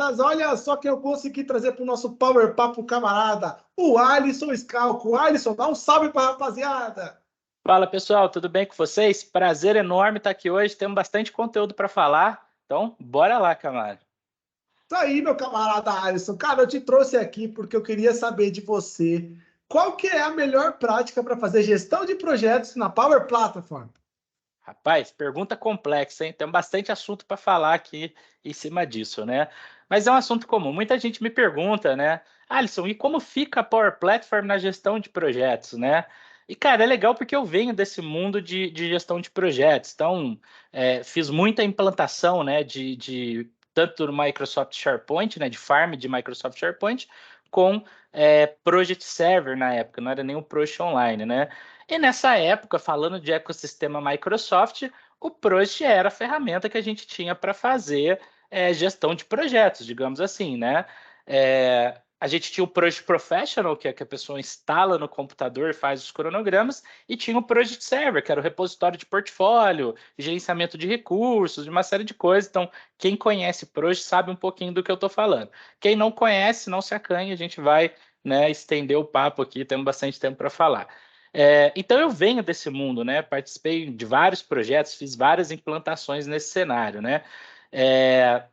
camaradas, olha só que eu consegui trazer para o nosso Power Papo camarada, o Alisson Scalco. Alisson, dá um salve para a rapaziada. Fala pessoal, tudo bem com vocês? Prazer enorme estar aqui hoje, temos bastante conteúdo para falar, então bora lá, camarada. Isso aí, meu camarada Alisson. Cara, eu te trouxe aqui porque eu queria saber de você qual que é a melhor prática para fazer gestão de projetos na Power Platform. Rapaz, pergunta complexa, hein? Tem bastante assunto para falar aqui em cima disso, né? Mas é um assunto comum. Muita gente me pergunta, né? Alisson, e como fica a Power Platform na gestão de projetos, né? E, cara, é legal porque eu venho desse mundo de gestão de projetos. Então, fiz muita implantação, né, tanto do Microsoft SharePoint, né, de farm de Microsoft SharePoint, com Project Server na época, não era nem o Project Online, né? E nessa época, falando de ecossistema Microsoft, o Project era a ferramenta que a gente tinha para fazer gestão de projetos, digamos assim, né? A gente tinha o Project Professional, que é que a pessoa instala no computador e faz os cronogramas, e tinha o Project Server, que era o repositório de portfólio, gerenciamento de recursos, de uma série de coisas. Então, quem conhece Project sabe um pouquinho do que eu estou falando. Quem não conhece, não se acanhe, a gente vai, né, estender o papo aqui, temos bastante tempo para falar. Então eu venho desse mundo, né? Participei de vários projetos, fiz várias implantações nesse cenário, né? É,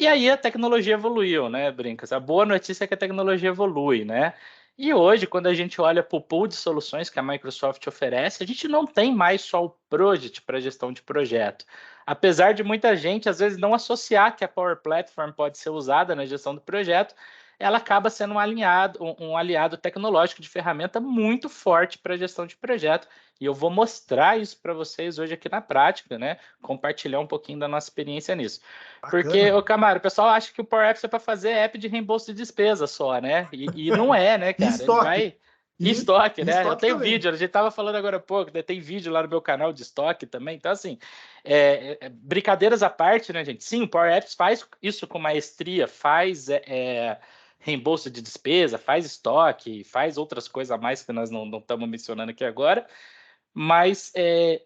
e aí a tecnologia evoluiu, né, Brincas? A boa notícia é que a tecnologia evolui, né? E hoje, quando a gente olha para o pool de soluções que a Microsoft oferece, a gente não tem mais só o Project para gestão de projeto. Apesar de muita gente, às vezes, não associar que a Power Platform pode ser usada na gestão do projeto, ela acaba sendo um aliado tecnológico de ferramenta muito forte para a gestão de projeto. E eu vou mostrar isso para vocês hoje aqui na prática, né? Compartilhar um pouquinho da nossa experiência nisso. Porque, Bacana. ô Camaro, o pessoal acha que o Power Apps é para fazer app de reembolso de despesa só, né? E não é, né, E cara? Ele estoque. vai. E estoque, E né? Eu estoque tenho também. vídeo, a gente estava falando agora há pouco, né? Tem vídeo lá no meu canal de estoque também. Então, assim, brincadeiras à parte, né, gente? Sim, o Power Apps faz isso com maestria, faz reembolso de despesa, faz estoque, faz outras coisas a mais que nós não estamos mencionando aqui agora. Mas,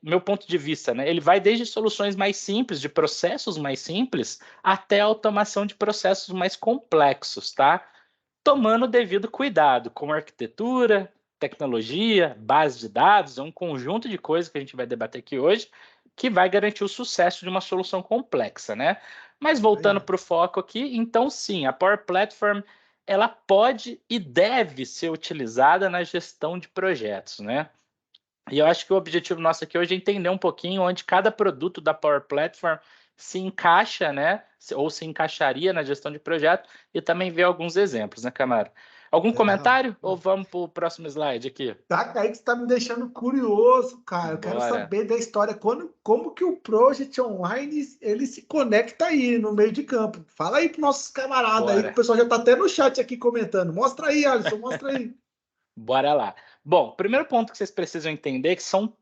meu ponto de vista, né, ele vai desde soluções mais simples, de processos mais simples, até a automação de processos mais complexos, tá? Tomando o devido cuidado com arquitetura, tecnologia, base de dados, é um conjunto de coisas que a gente vai debater aqui hoje, que vai garantir o sucesso de uma solução complexa, né? Mas voltando Aí. para o foco aqui, então sim, a Power Platform ela pode e deve ser utilizada na gestão de projetos, né? E eu acho que o objetivo nosso aqui hoje é entender um pouquinho onde cada produto da Power Platform se encaixa, né? Ou se encaixaria na gestão de projeto e também ver alguns exemplos, né, Camaro? Algum Não. comentário? Ou vamos para o próximo slide aqui? Taca aí que você tá me deixando curioso, cara. Eu quero Bora. saber da história, como que o Project Online ele se conecta aí no meio de campo. Fala aí para nossos camaradas aí, que o Bora. pessoal já tá até no chat aqui comentando. Mostra aí, Alisson, mostra aí. Bora lá. Bom, primeiro ponto que vocês precisam entender é que são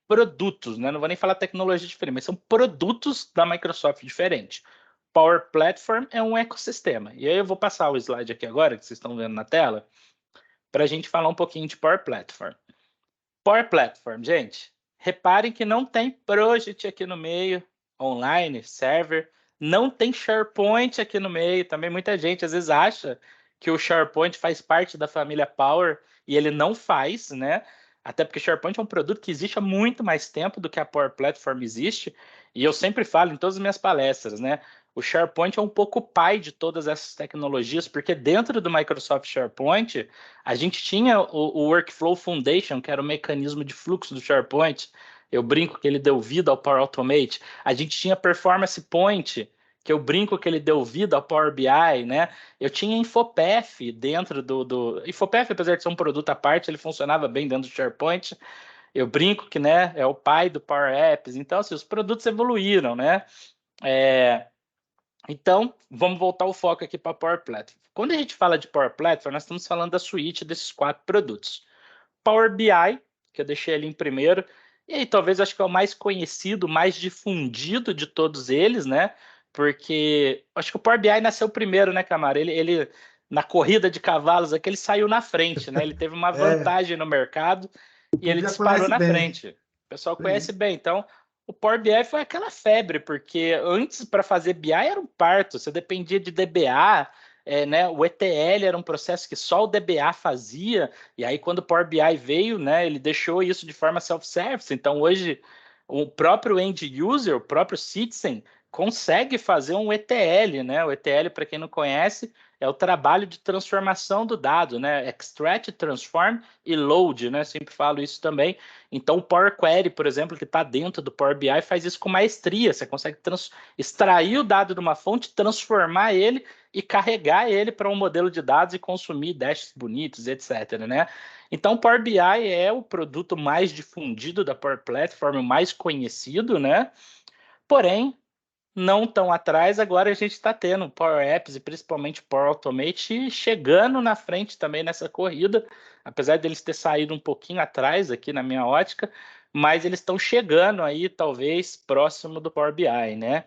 produtos, né? Não vou nem falar tecnologia diferente, mas são produtos da Microsoft diferentes. Power Platform é um ecossistema. E aí eu vou passar o slide aqui agora, que vocês estão vendo na tela, para a gente falar um pouquinho de Power Platform. Power Platform, gente, reparem que não tem Project aqui no meio, online, server, não tem SharePoint aqui no meio. Também muita gente às vezes acha que o SharePoint faz parte da família Power e ele não faz, né? Até porque SharePoint é um produto que existe há muito mais tempo do que a Power Platform existe. E eu sempre falo em todas as minhas palestras, né? O SharePoint é um pouco o pai de todas essas tecnologias, porque dentro do Microsoft SharePoint a gente tinha o Workflow Foundation, que era o mecanismo de fluxo do SharePoint. Eu brinco que ele deu vida ao Power Automate. A gente tinha Performance Point, que eu brinco que ele deu vida ao Power BI, né? Eu tinha Infopef dentro do... Infopef, apesar de ser um produto à parte, ele funcionava bem dentro do SharePoint. Eu brinco que, né, é o pai do Power Apps. Então, assim, os produtos evoluíram, né? Então, vamos voltar o foco aqui para a Power Platform. Quando a gente fala de Power Platform, nós estamos falando da suíte desses 4 produtos. Power BI, que eu deixei ali em primeiro, e aí talvez acho que é o mais conhecido, mais difundido de todos eles, né? Porque acho que o Power BI nasceu primeiro, né, Camara? Ele na corrida de cavalos aqui, ele saiu na frente, né? Ele teve uma É, vantagem no mercado o e ele povo já disparou conhece na bem. frente. O pessoal Isso aí. conhece bem. Então, o Power BI foi aquela febre, porque antes para fazer BI era um parto, você dependia de DBA, né, o ETL era um processo que só o DBA fazia, e aí quando o Power BI veio, né, ele deixou isso de forma self-service, então hoje o próprio end user, o próprio citizen, consegue fazer um ETL, né? O ETL, para quem não conhece, é o trabalho de transformação do dado, né? Extract, transform e load, né? Sempre falo isso também. Então, o Power Query, por exemplo, que está dentro do Power BI, faz isso com maestria. Você consegue extrair o dado de uma fonte, transformar ele e carregar ele para um modelo de dados e consumir dashes bonitos, etc., né? Então, o Power BI é o produto mais difundido da Power Platform, o mais conhecido, né? Porém, não tão atrás, agora a gente está tendo Power Apps e principalmente Power Automate chegando na frente também nessa corrida, apesar deles ter saído um pouquinho atrás aqui na minha ótica, mas eles estão chegando aí, talvez, próximo do Power BI, né?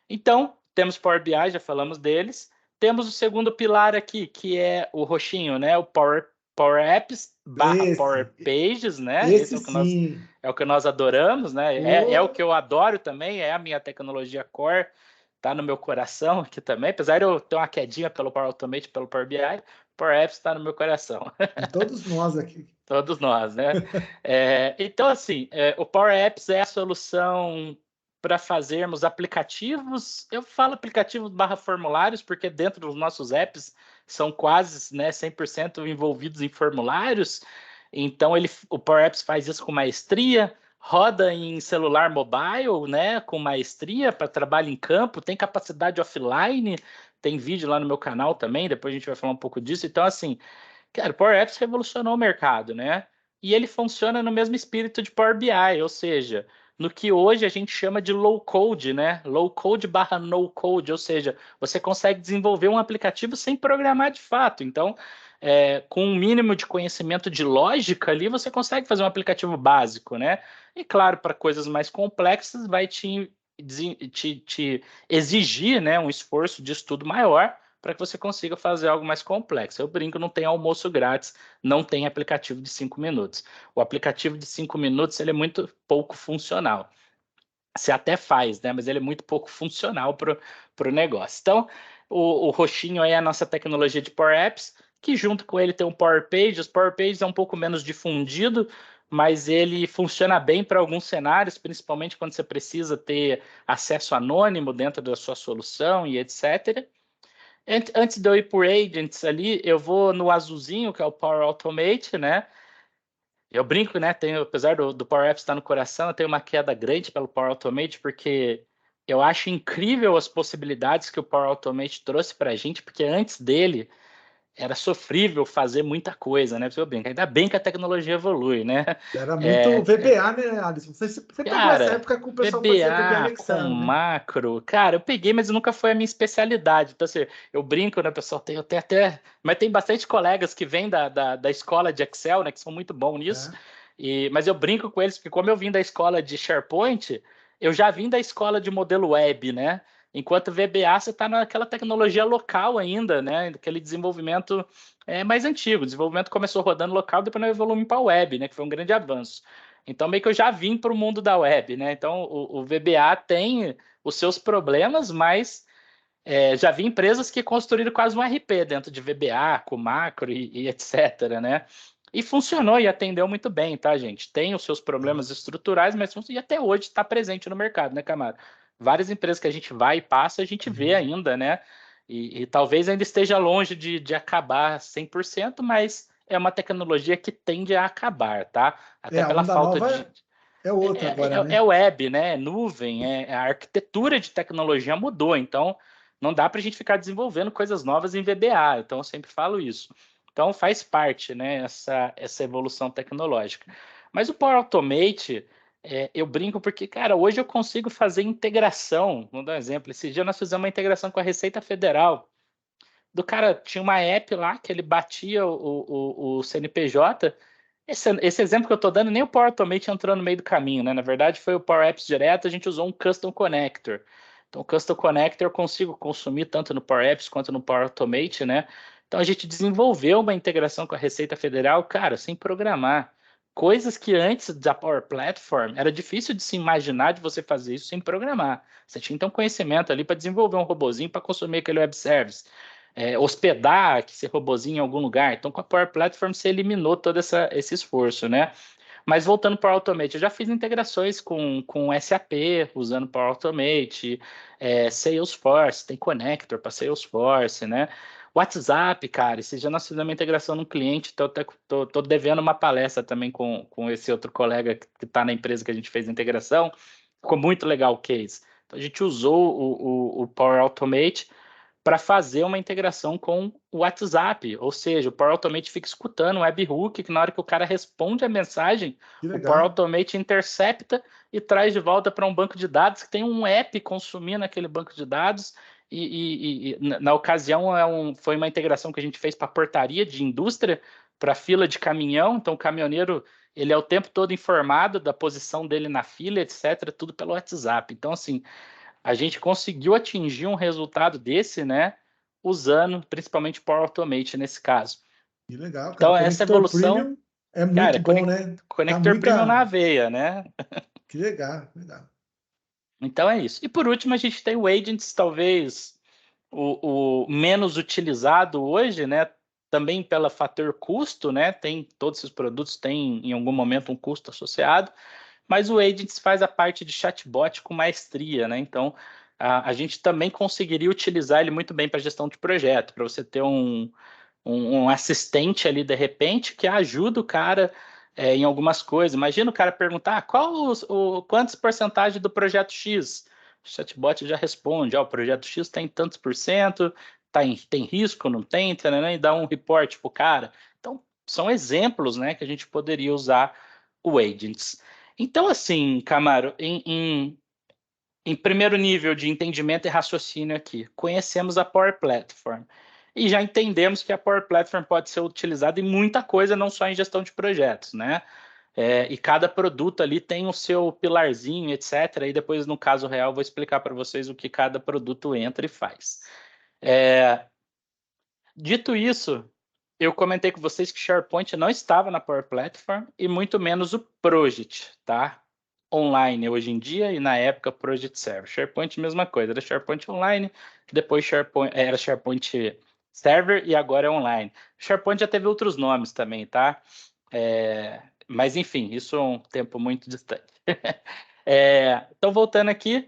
Então, temos Power BI, já falamos deles. Temos o segundo pilar aqui, que é o roxinho, né? O Power Apps barra Power Pages, né? Esse Esse sim. é o que nós adoramos, né? É o Oh, que eu adoro também, é a minha tecnologia core, tá no meu coração aqui também. Apesar de eu ter uma quedinha pelo Power Automate, pelo Power BI, Power Apps está no meu coração. de todos nós aqui. Todos nós, né? Então, assim, o Power Apps é a solução para fazermos aplicativos. Eu falo aplicativos barra formulários, porque dentro dos nossos apps são quase, né, 100% envolvidos em formulários. Então, o Power Apps faz isso com maestria, roda em celular mobile, né, com maestria para trabalho em campo, tem capacidade offline, tem vídeo lá no meu canal também, depois a gente vai falar um pouco disso. Então, assim, cara, o Power Apps revolucionou o mercado, né? E ele funciona no mesmo espírito de Power BI, ou seja, no que hoje a gente chama de low code, né? Low code barra no code, ou seja, você consegue desenvolver um aplicativo sem programar de fato. Então, com um mínimo de conhecimento de lógica ali, você consegue fazer um aplicativo básico, né? E claro, para coisas mais complexas, vai te exigir, né, um esforço de estudo maior para que você consiga fazer algo mais complexo. Eu brinco, não tem almoço grátis, não tem aplicativo de 5 minutos. O aplicativo de 5 minutos ele é muito pouco funcional. Você até faz, né? Mas ele é muito pouco funcional para o negócio. Então, o roxinho aí é a nossa tecnologia de Power Apps, que junto com ele tem um Power Pages. Os Power Pages é um pouco menos difundido, mas ele funciona bem para alguns cenários, principalmente quando você precisa ter acesso anônimo dentro da sua solução e etc. Antes de eu ir por agents ali, eu vou no azulzinho, que é o Power Automate, né? Eu brinco, né? Apesar do Power Apps estar no coração, eu tenho uma queda grande pelo Power Automate, porque eu acho incrível as possibilidades que o Power Automate trouxe para a gente, porque antes dele era sofrível fazer muita coisa, né? Eu brinco, ainda bem que a tecnologia evolui, né? Era muito É, VBA, né, Alisson? Você pegou essa Cara, época que o pessoal fazia VBA VBA em com Excel, né? macro, cara, eu peguei, mas nunca foi a minha especialidade. Então, assim, eu brinco, né, pessoal? Eu tenho até. Mas tem bastante colegas que vêm da escola de Excel, né, que são muito bons nisso. É. Mas eu brinco com eles, porque como eu vim da escola de SharePoint, eu já vim da escola de modelo web, né? Enquanto VBA, você está naquela tecnologia local ainda, né? Aquele desenvolvimento mais antigo. O desenvolvimento começou rodando local, depois nós evoluímos para a web, né? Que foi um grande avanço. Então, meio que eu já vim para o mundo da web, né? Então, o VBA tem os seus problemas, mas já vi empresas que construíram quase um RP dentro de VBA, com macro e etc, né? E funcionou e atendeu muito bem, tá, gente? Tem os seus problemas estruturais, mas e até hoje está presente no mercado, né, Camaro? Várias empresas que a gente vai e passa, a gente vê Uhum. ainda, né? E talvez ainda esteja longe de acabar 100%, mas é uma tecnologia que tende a acabar, tá? Até A pela onda falta de. nova é outra agora, É né? web, né? É nuvem, a arquitetura de tecnologia mudou, então não dá para a gente ficar desenvolvendo coisas novas em VBA. Então eu sempre falo isso. Então faz parte, né? Essa evolução tecnológica. Mas o Power Automate, eu brinco porque, cara, hoje eu consigo fazer integração. Vou dar um exemplo. Esse dia nós fizemos uma integração com a Receita Federal. Do cara tinha uma app lá que ele batia o CNPJ. Esse exemplo que eu estou dando, nem o Power Automate entrou no meio do caminho, né? Na verdade, foi o Power Apps direto, a gente usou um Custom Connector. Então, o Custom Connector eu consigo consumir tanto no Power Apps quanto no Power Automate, né? Então, a gente desenvolveu uma integração com a Receita Federal, cara, sem programar. coisas que antes da Power Platform era difícil de se imaginar de você fazer isso sem programar. Você tinha então conhecimento ali para desenvolver um robozinho para consumir aquele web service, hospedar esse robozinho em algum lugar. Então, com a Power Platform, você eliminou todo esse esforço, né? Mas voltando para o Automate, eu já fiz integrações com SAP, usando Power Automate, Salesforce, tem connector para Salesforce, né? WhatsApp, cara, esse dia nós fizemos uma integração no cliente, tô devendo uma palestra também com esse outro colega que está na empresa que a gente fez a integração, ficou muito legal o case. Então, a gente usou o Power Automate para fazer uma integração com o WhatsApp, ou seja, o Power Automate fica escutando o webhook, que na hora que o cara responde a mensagem, Que o Power legal. Automate intercepta e traz de volta para um banco de dados que tem um app consumindo aquele banco de dados. Na ocasião foi uma integração que a gente fez para portaria de indústria, para fila de caminhão. Então o caminhoneiro ele é o tempo todo informado da posição dele na fila, etc., tudo pelo WhatsApp. Então assim, a gente conseguiu atingir um resultado desse, né? Usando principalmente Power Automate nesse caso. Que legal, cara. Então, essa Conector evolução, Premium é cara, muito bom, né? Dá Connector Premium na muita. veia, né? Que legal, legal. Então é isso. E por último, a gente tem o Agents, talvez o menos utilizado hoje, né? Também pelo fator custo, né? Tem todos esses produtos têm em algum momento um custo associado, mas o Agents faz a parte de chatbot com maestria, né? Então a gente também conseguiria utilizar ele muito bem para gestão de projeto, para você ter um assistente ali de repente que ajuda o cara em algumas coisas. Imagina o cara perguntar quantos porcentagem do projeto X? O chatbot já responde, o projeto X tem tantos por cento, tem risco, não tem, né? E dá um report para o cara. Então, são exemplos, né, que a gente poderia usar o Agents. Então, assim, Camaro, em primeiro nível de entendimento e raciocínio aqui, conhecemos a Power Platform e já entendemos que a Power Platform pode ser utilizada em muita coisa, não só em gestão de projetos, né? E cada produto ali tem o seu pilarzinho, etc. E depois, no caso real, vou explicar para vocês o que cada produto entra e faz. Dito isso, eu comentei com vocês que SharePoint não estava na Power Platform e muito menos o Project, tá? Online hoje em dia e na época Project Server. SharePoint, mesma coisa, era SharePoint Online, depois era SharePoint Server e agora é online. SharePoint já teve outros nomes também, tá? Mas enfim, isso é um tempo muito distante. Então, voltando aqui.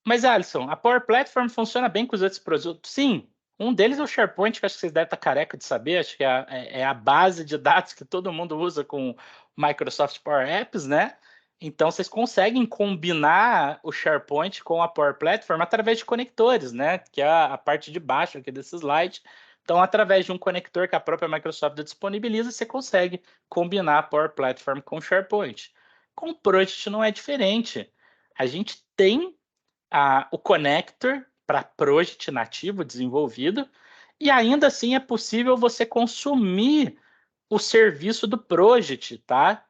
Mas, Alisson, a Power Platform funciona bem com os outros produtos? Sim. Um deles é o SharePoint, que acho que vocês devem estar careca de saber. Acho que é a base de dados que todo mundo usa com Microsoft Power Apps, né? Então, vocês conseguem combinar o SharePoint com a Power Platform através de conectores, né? Que é a parte de baixo aqui desse slide. Então, através de um conector que a própria Microsoft disponibiliza, você consegue combinar a Power Platform com o SharePoint. Com o Project não é diferente. A gente tem o connector para Project nativo desenvolvido, e ainda assim é possível você consumir o serviço do Project, tá?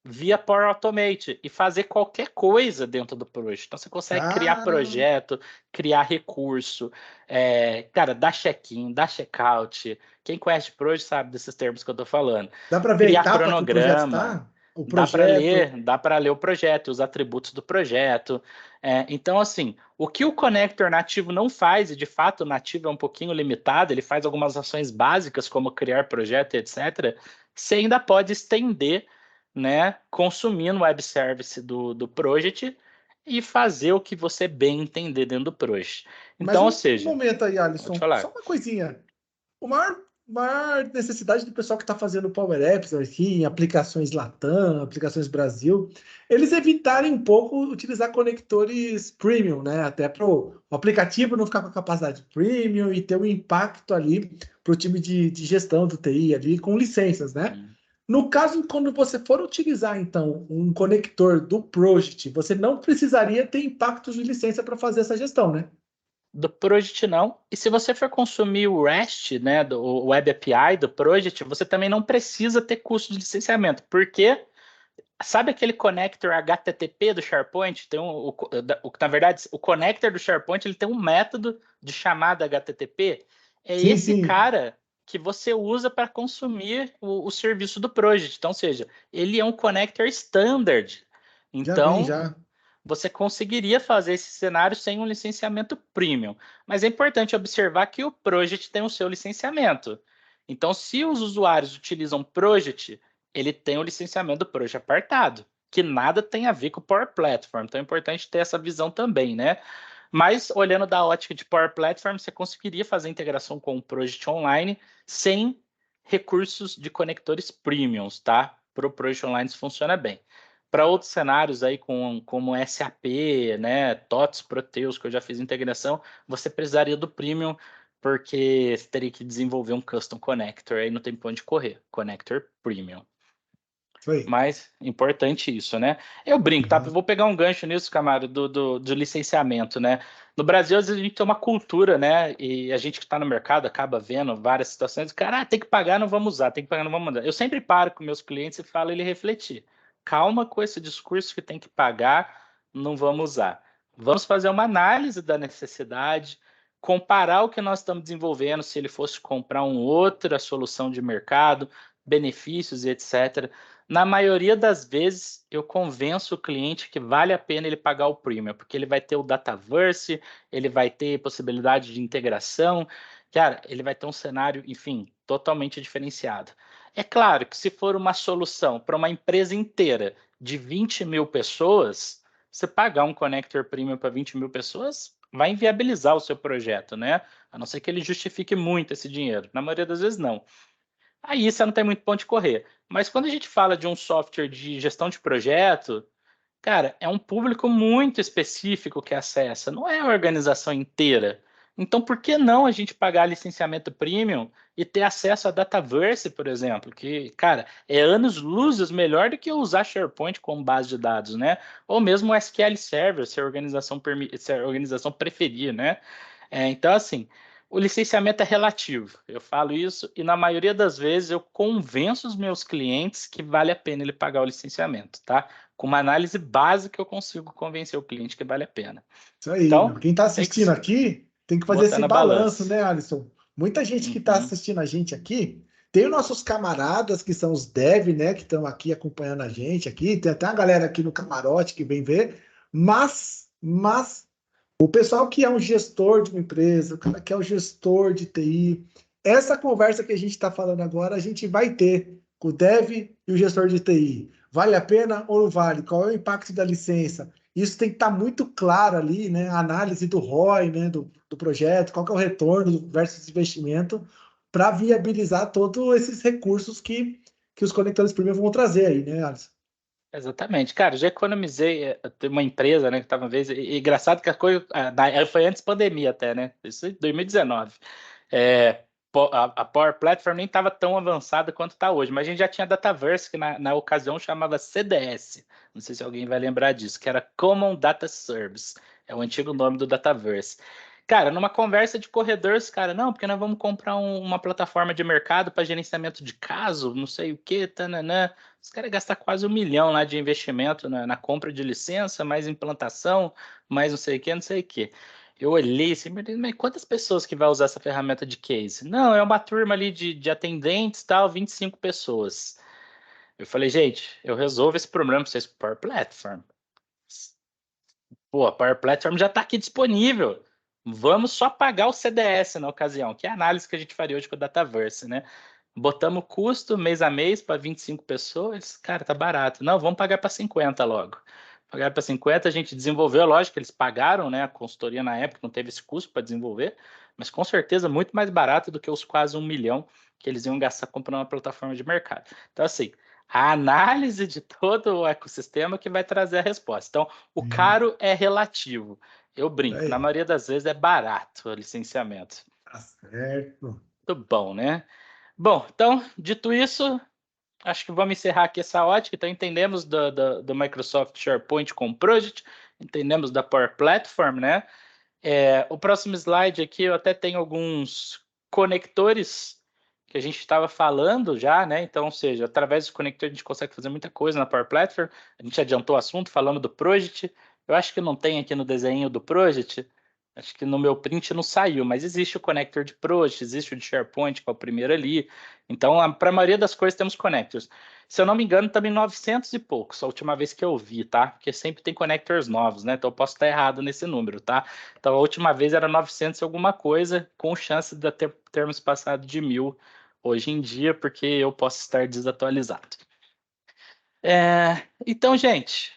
Via Power Automate e fazer qualquer coisa dentro do Project. Então você consegue criar Cara, projeto, criar recurso, cara, dar check-in, dar check-out. Quem conhece Project sabe desses termos que eu estou falando. dá para ver a Criar etapa que o projeto cronograma, tá? O dá para projeto. ler, dá para ler o projeto, os atributos do projeto. Então, assim, o que o connector nativo não faz, e de fato o nativo é um pouquinho limitado, ele faz algumas ações básicas, como criar projeto, etc., você ainda pode estender, né, consumindo o web service do project e fazer o que você bem entender dentro do project. Mas Então, ou um seja, momento aí, pode Alisson. Só falar. uma coisinha. O maior necessidade do pessoal que está fazendo Power Apps aqui, aplicações Latam, aplicações Brasil, eles evitarem um pouco utilizar conectores premium, né? Até para o aplicativo não ficar com a capacidade premium e ter um impacto ali para o time de gestão do TI ali com licenças, né? No caso, quando você for utilizar, então, um conector do Project, você não precisaria ter impactos de licença para fazer essa gestão, né? Do Project não. E se você for consumir o REST, né, o Web API do Project, você também não precisa ter custo de licenciamento, porque sabe aquele connector HTTP do SharePoint? Tem na verdade, o connector do SharePoint ele tem um método de chamada HTTP. É Sim, esse sim. cara que você usa para consumir o serviço do Project. Então, ou seja, ele é um connector standard. Já vem, Então, já. você conseguiria fazer esse cenário sem um licenciamento premium. Mas é importante observar que o Project tem o seu licenciamento. Então, se os usuários utilizam Project, ele tem o licenciamento do Project apartado, que nada tem a ver com o Power Platform. Então, é importante ter essa visão também, né? Mas, olhando da ótica de Power Platform, você conseguiria fazer integração com o Project Online sem recursos de conectores premiums, tá? Para o Project Online isso funciona bem. Para outros cenários aí, como SAP, né, TOTS, Proteus, que eu já fiz integração, você precisaria do premium, porque você teria que desenvolver um custom connector, aí não tem para onde correr. Connector premium. Foi. Mas importante isso, né? Eu brinco, tá? Aham. Vou pegar um gancho nisso, Camaro, do licenciamento, né? No Brasil, às vezes a gente tem uma cultura, né? E a gente que está no mercado acaba vendo várias situações, cara, tem que pagar, não vamos usar, tem que pagar, não vamos usar. Eu sempre paro com meus clientes e falo ele refletir. Calma com esse discurso que tem que pagar, não vamos usar. Vamos fazer uma análise da necessidade, comparar o que nós estamos desenvolvendo, se ele fosse comprar uma outra solução de mercado, benefícios e etc. Na maioria das vezes, eu convenço o cliente que vale a pena ele pagar o premium, porque ele vai ter o Dataverse, ele vai ter possibilidade de integração, cara, ele vai ter um cenário, enfim, totalmente diferenciado. É claro que se for uma solução para uma empresa inteira de 20 mil pessoas, você pagar um connector premium para 20 mil pessoas vai inviabilizar o seu projeto, né? A não ser que ele justifique muito esse dinheiro. Na maioria das vezes, não. Aí você não tem muito ponto de correr. Mas quando a gente fala de um software de gestão de projeto, cara, é um público muito específico que acessa, não é a organização inteira. Então, por que não a gente pagar licenciamento premium e ter acesso a Dataverse, por exemplo, que, cara, é anos-luzes melhor do que usar SharePoint como base de dados, né? Ou mesmo o SQL Server, se a organização preferir, né? Então, assim, o licenciamento é relativo. Eu falo isso e, na maioria das vezes, eu convenço os meus clientes que vale a pena ele pagar o licenciamento, tá? Com uma análise básica, eu consigo convencer o cliente que vale a pena. Isso aí, Então, meu. Quem está tem que assistindo aqui tem que fazer botar esse na balanço, balança. né, Alisson? Muita gente que está Uhum. assistindo a gente aqui, tem os nossos camaradas que são os dev, né, que estão aqui acompanhando a gente aqui, tem até uma galera aqui no camarote que vem ver, mas o pessoal que é um gestor de uma empresa, o cara que é um gestor de TI, essa conversa que a gente está falando agora, a gente vai ter com o dev e o gestor de TI. Vale a pena ou não vale? Qual é o impacto da licença? Isso tem que estar muito claro ali, né? A análise do ROI, né? Do projeto, qual que é o retorno versus investimento, para viabilizar todos esses recursos que os conectores premium vão trazer aí, né, Alisson? Exatamente. Cara, já economizei tem uma empresa, né, que estava uma vez, e engraçado que a coisa, foi antes pandemia até, né? Isso em 2019. A Power Platform nem estava tão avançada quanto está hoje, mas a gente já tinha Dataverse, que na ocasião chamava CDS. Não sei se alguém vai lembrar disso, que era Common Data Service. É o antigo nome do Dataverse. Cara, numa conversa de corredores, cara, não, porque nós vamos comprar uma plataforma de mercado para gerenciamento de caso, não sei o que, tananã. Os caras gastam quase 1 milhão lá de investimento na compra de licença, mais implantação, mais não sei o que, não sei o que. Eu olhei assim, mas quantas pessoas que vai usar essa ferramenta de case? Não, é uma turma ali de atendentes, tal, 25 pessoas. Eu falei, gente, eu resolvo esse problema para vocês com Power Platform. Pô, a Power Platform já está aqui disponível. Vamos só pagar o CDS na ocasião, que é a análise que a gente faria hoje com o Dataverse, né? Botamos custo mês a mês para 25 pessoas. Cara, tá barato. Não, vamos pagar para 50 logo. Pagar para 50, a gente desenvolveu, lógico que eles pagaram, né? A consultoria na época não teve esse custo para desenvolver, mas com certeza muito mais barato do que os quase 1 milhão que eles iam gastar comprando uma plataforma de mercado. Então, assim, a análise de todo o ecossistema que vai trazer a resposta. Então, o Sim. caro é relativo. Eu brinco, na Aí, maioria das vezes é barato o licenciamento. tá certo. Muito bom, né? Bom, então, dito isso, acho que vamos encerrar aqui essa ótica. Então, entendemos do Microsoft SharePoint com o Project, entendemos da Power Platform, né? O próximo slide aqui, eu até tenho alguns conectores que a gente estava falando já, né? Então, ou seja, através dos conectores a gente consegue fazer muita coisa na Power Platform. A gente adiantou o assunto, falando do Project. Eu acho que não tem aqui no desenho do Project. Acho que no meu print não saiu, mas existe o connector de Proust, existe o de SharePoint, que é o primeiro ali. Então, para a maioria das coisas temos connectors. Se eu não me engano, também 900 e poucos, a última vez que eu vi, tá? Porque sempre tem connectors novos, né? Então eu posso estar errado nesse número, tá? Então a última vez era 900 e alguma coisa, com chance de termos passado de 1000 hoje em dia, porque eu posso estar desatualizado. Então, gente,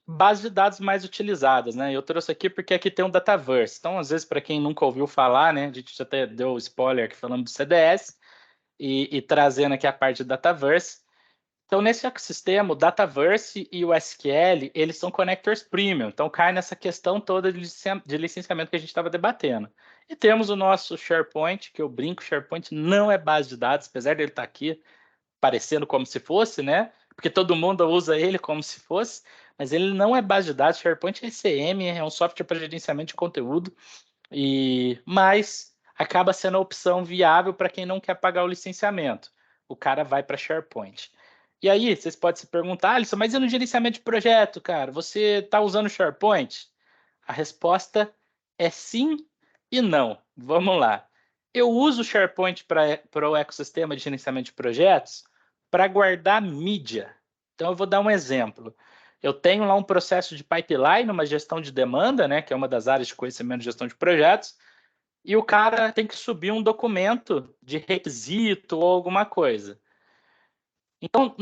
base de dados mais utilizadas, né? Eu trouxe aqui porque aqui tem um Dataverse. Então, às vezes, para quem nunca ouviu falar, né? A gente já até deu spoiler aqui falando do CDS e trazendo aqui a parte do Dataverse. Então, nesse ecossistema, o Dataverse e o SQL, eles são connectors premium. Então, cai nessa questão toda de licenciamento que a gente estava debatendo. E temos o nosso SharePoint, que eu brinco, SharePoint não é base de dados, apesar dele estar aqui parecendo como se fosse, né? Porque todo mundo usa ele como se fosse, mas ele não é base de dados. SharePoint é ECM, é um software para gerenciamento de conteúdo, mas acaba sendo a opção viável para quem não quer pagar o licenciamento. O cara vai para SharePoint. E aí, vocês podem se perguntar, Alisson, mas e no gerenciamento de projeto, cara? Você está usando SharePoint? A resposta é sim e não. Vamos lá. Eu uso o SharePoint para o ecossistema de gerenciamento de projetos para guardar mídia. Então, eu vou dar um exemplo. Eu tenho lá um processo de pipeline, uma gestão de demanda, né, que é uma das áreas de conhecimento de gestão de projetos, e o cara tem que subir um documento de requisito ou alguma coisa. Então,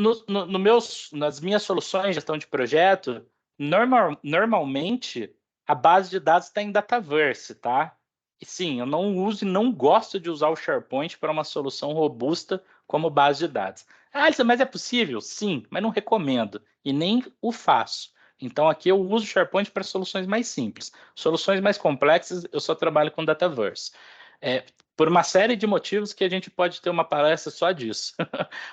nas minhas soluções de gestão de projeto, normalmente a base de dados está em Dataverse, tá? E sim, eu não uso e não gosto de usar o SharePoint para uma solução robusta como base de dados. Ah, Alisson, mas é possível? Sim, mas não recomendo e nem o faço. Então, aqui eu uso o SharePoint para soluções mais simples. Soluções mais complexas, eu só trabalho com Dataverse. É, por uma série de motivos que a gente pode ter uma palestra só disso.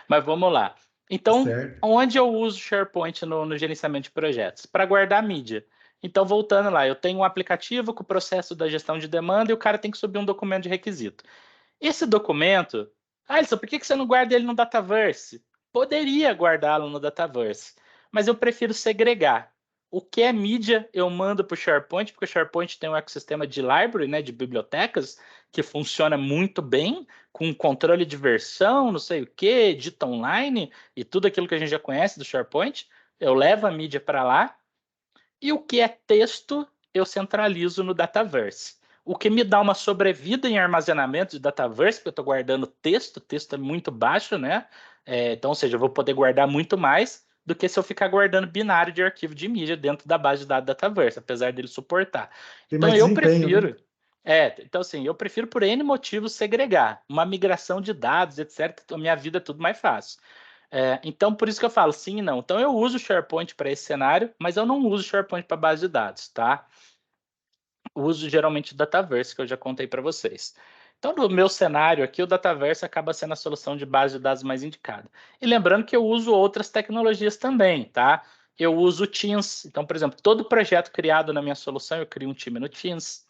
Mas vamos lá. Então, Certo. onde eu uso o SharePoint no gerenciamento de projetos? Para guardar mídia. Então, voltando lá, eu tenho um aplicativo com o processo da gestão de demanda e o cara tem que subir um documento de requisito. Esse documento, Alisson, por que você não guarda ele no Dataverse? Poderia guardá-lo no Dataverse, mas eu prefiro segregar. O que é mídia, eu mando para o SharePoint, porque o SharePoint tem um ecossistema de library, né, de bibliotecas, que funciona muito bem, com controle de versão, não sei o que, edita online e tudo aquilo que a gente já conhece do SharePoint. Eu levo a mídia para lá. E o que é texto, eu centralizo no Dataverse. O que me dá uma sobrevida em armazenamento de Dataverse, porque eu estou guardando texto, o texto é muito baixo, né? Então, ou seja, eu vou poder guardar muito mais do que se eu ficar guardando binário de arquivo de mídia dentro da base de dados Dataverse, apesar dele suportar. Tem Então, mais eu desempenho, né? prefiro. Então assim, eu prefiro por N motivos segregar. Uma migração de dados, etc. A minha vida é tudo mais fácil. Então, por isso que eu falo sim e não. Então, eu uso o SharePoint para esse cenário, mas eu não uso o SharePoint para base de dados, tá? Uso geralmente o Dataverse, que eu já contei para vocês. Então, no meu cenário aqui, o Dataverse acaba sendo a solução de base de dados mais indicada. E lembrando que eu uso outras tecnologias também, tá? Eu uso o Teams. Então, por exemplo, todo projeto criado na minha solução, eu crio um time no Teams,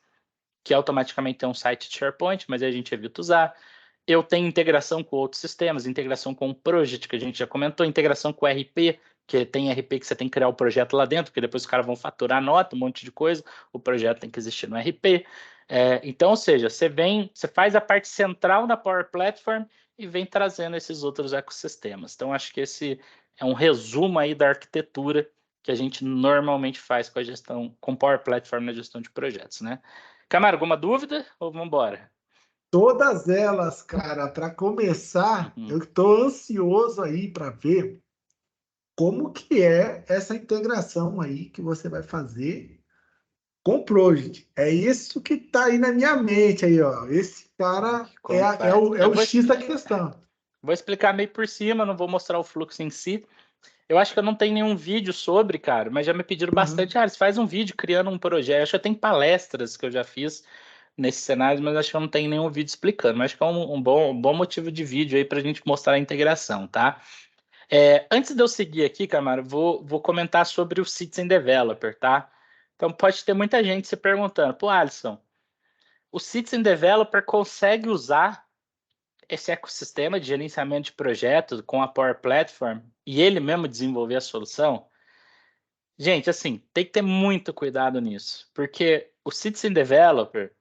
que automaticamente tem um site de SharePoint, mas aí a gente evita usar. Eu tenho integração com outros sistemas, integração com o Project, que a gente já comentou, integração com o RP, que tem RP que você tem que criar o projeto lá dentro, porque depois os caras vão faturar nota, um monte de coisa, o projeto tem que existir no RP. Então, ou seja, você faz a parte central da Power Platform e vem trazendo esses outros ecossistemas. Então, acho que esse é um resumo aí da arquitetura que a gente normalmente faz com a gestão, com Power Platform na gestão de projetos, né? Camara, alguma dúvida ou vamos embora? Todas elas, cara, para começar, Uhum. eu estou ansioso aí para ver como que é essa integração aí que você vai fazer com o Project. É isso que está aí na minha mente aí, ó. Esse cara é, Como é faz? o, é o X da questão. Vou explicar meio por cima, não vou mostrar o fluxo em si. Eu acho que eu não tenho nenhum vídeo sobre, cara, mas já me pediram Uhum. bastante. Ah, você faz um vídeo criando um projeto. Acho que eu tenho palestras que eu já fiz nesse cenário, mas acho que eu não tenho nenhum vídeo explicando. Mas acho que é um bom motivo de vídeo aí para a gente mostrar a integração, tá? Antes de eu seguir aqui, Camaro, vou comentar sobre o Citizen Developer, tá? Então pode ter muita gente se perguntando, pô, Alisson, o Citizen Developer consegue usar esse ecossistema de gerenciamento de projetos com a Power Platform e ele mesmo desenvolver a solução? Gente, assim, tem que ter muito cuidado nisso, porque o Citizen Developer,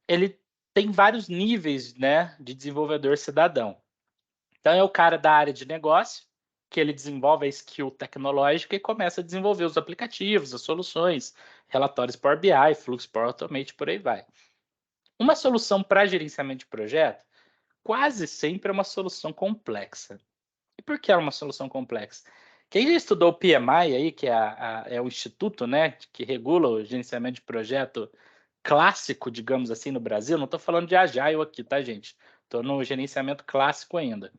ele tem vários níveis, né, de desenvolvedor cidadão. Então, é o cara da área de negócio, que ele desenvolve a skill tecnológica e começa a desenvolver os aplicativos, as soluções, relatórios Power BI, fluxo Power Automate, por aí vai. Uma solução para gerenciamento de projeto, quase sempre é uma solução complexa. E por que é uma solução complexa? Quem já estudou o PMI aí, que é o instituto, né, que regula o gerenciamento de projeto clássico, digamos assim, no Brasil, não estou falando de Agile aqui, tá, gente? Estou no gerenciamento clássico ainda,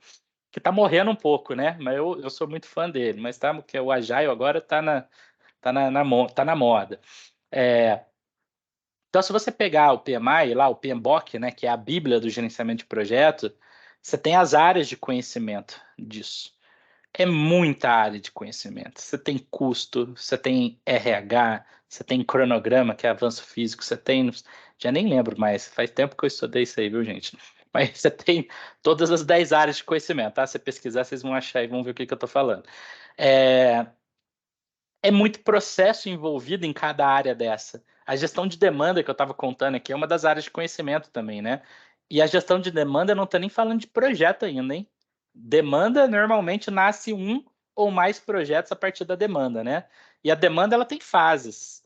que está morrendo um pouco, né? Mas eu sou muito fã dele, mas tá, porque o Agile agora tá na moda. É, então, se você pegar o PMI, lá, o PMBOK, né, que é a Bíblia do gerenciamento de projeto, você tem as áreas de conhecimento disso. É muita área de conhecimento. Você tem custo, você tem RH, você tem cronograma, que é avanço físico, você tem. Já nem lembro mais, faz tempo que eu estudei isso aí, viu, gente? Mas você tem todas as 10 áreas de conhecimento, tá? Se você pesquisar, vocês vão achar e vão ver o que eu estou falando. É, é muito processo envolvido em cada área dessa. A gestão de demanda que eu estava contando aqui é uma das áreas de conhecimento também, né? E a gestão de demanda, eu não estou nem falando de projeto ainda, hein? Demanda normalmente nasce um ou mais projetos a partir da demanda, né? E a demanda ela tem fases.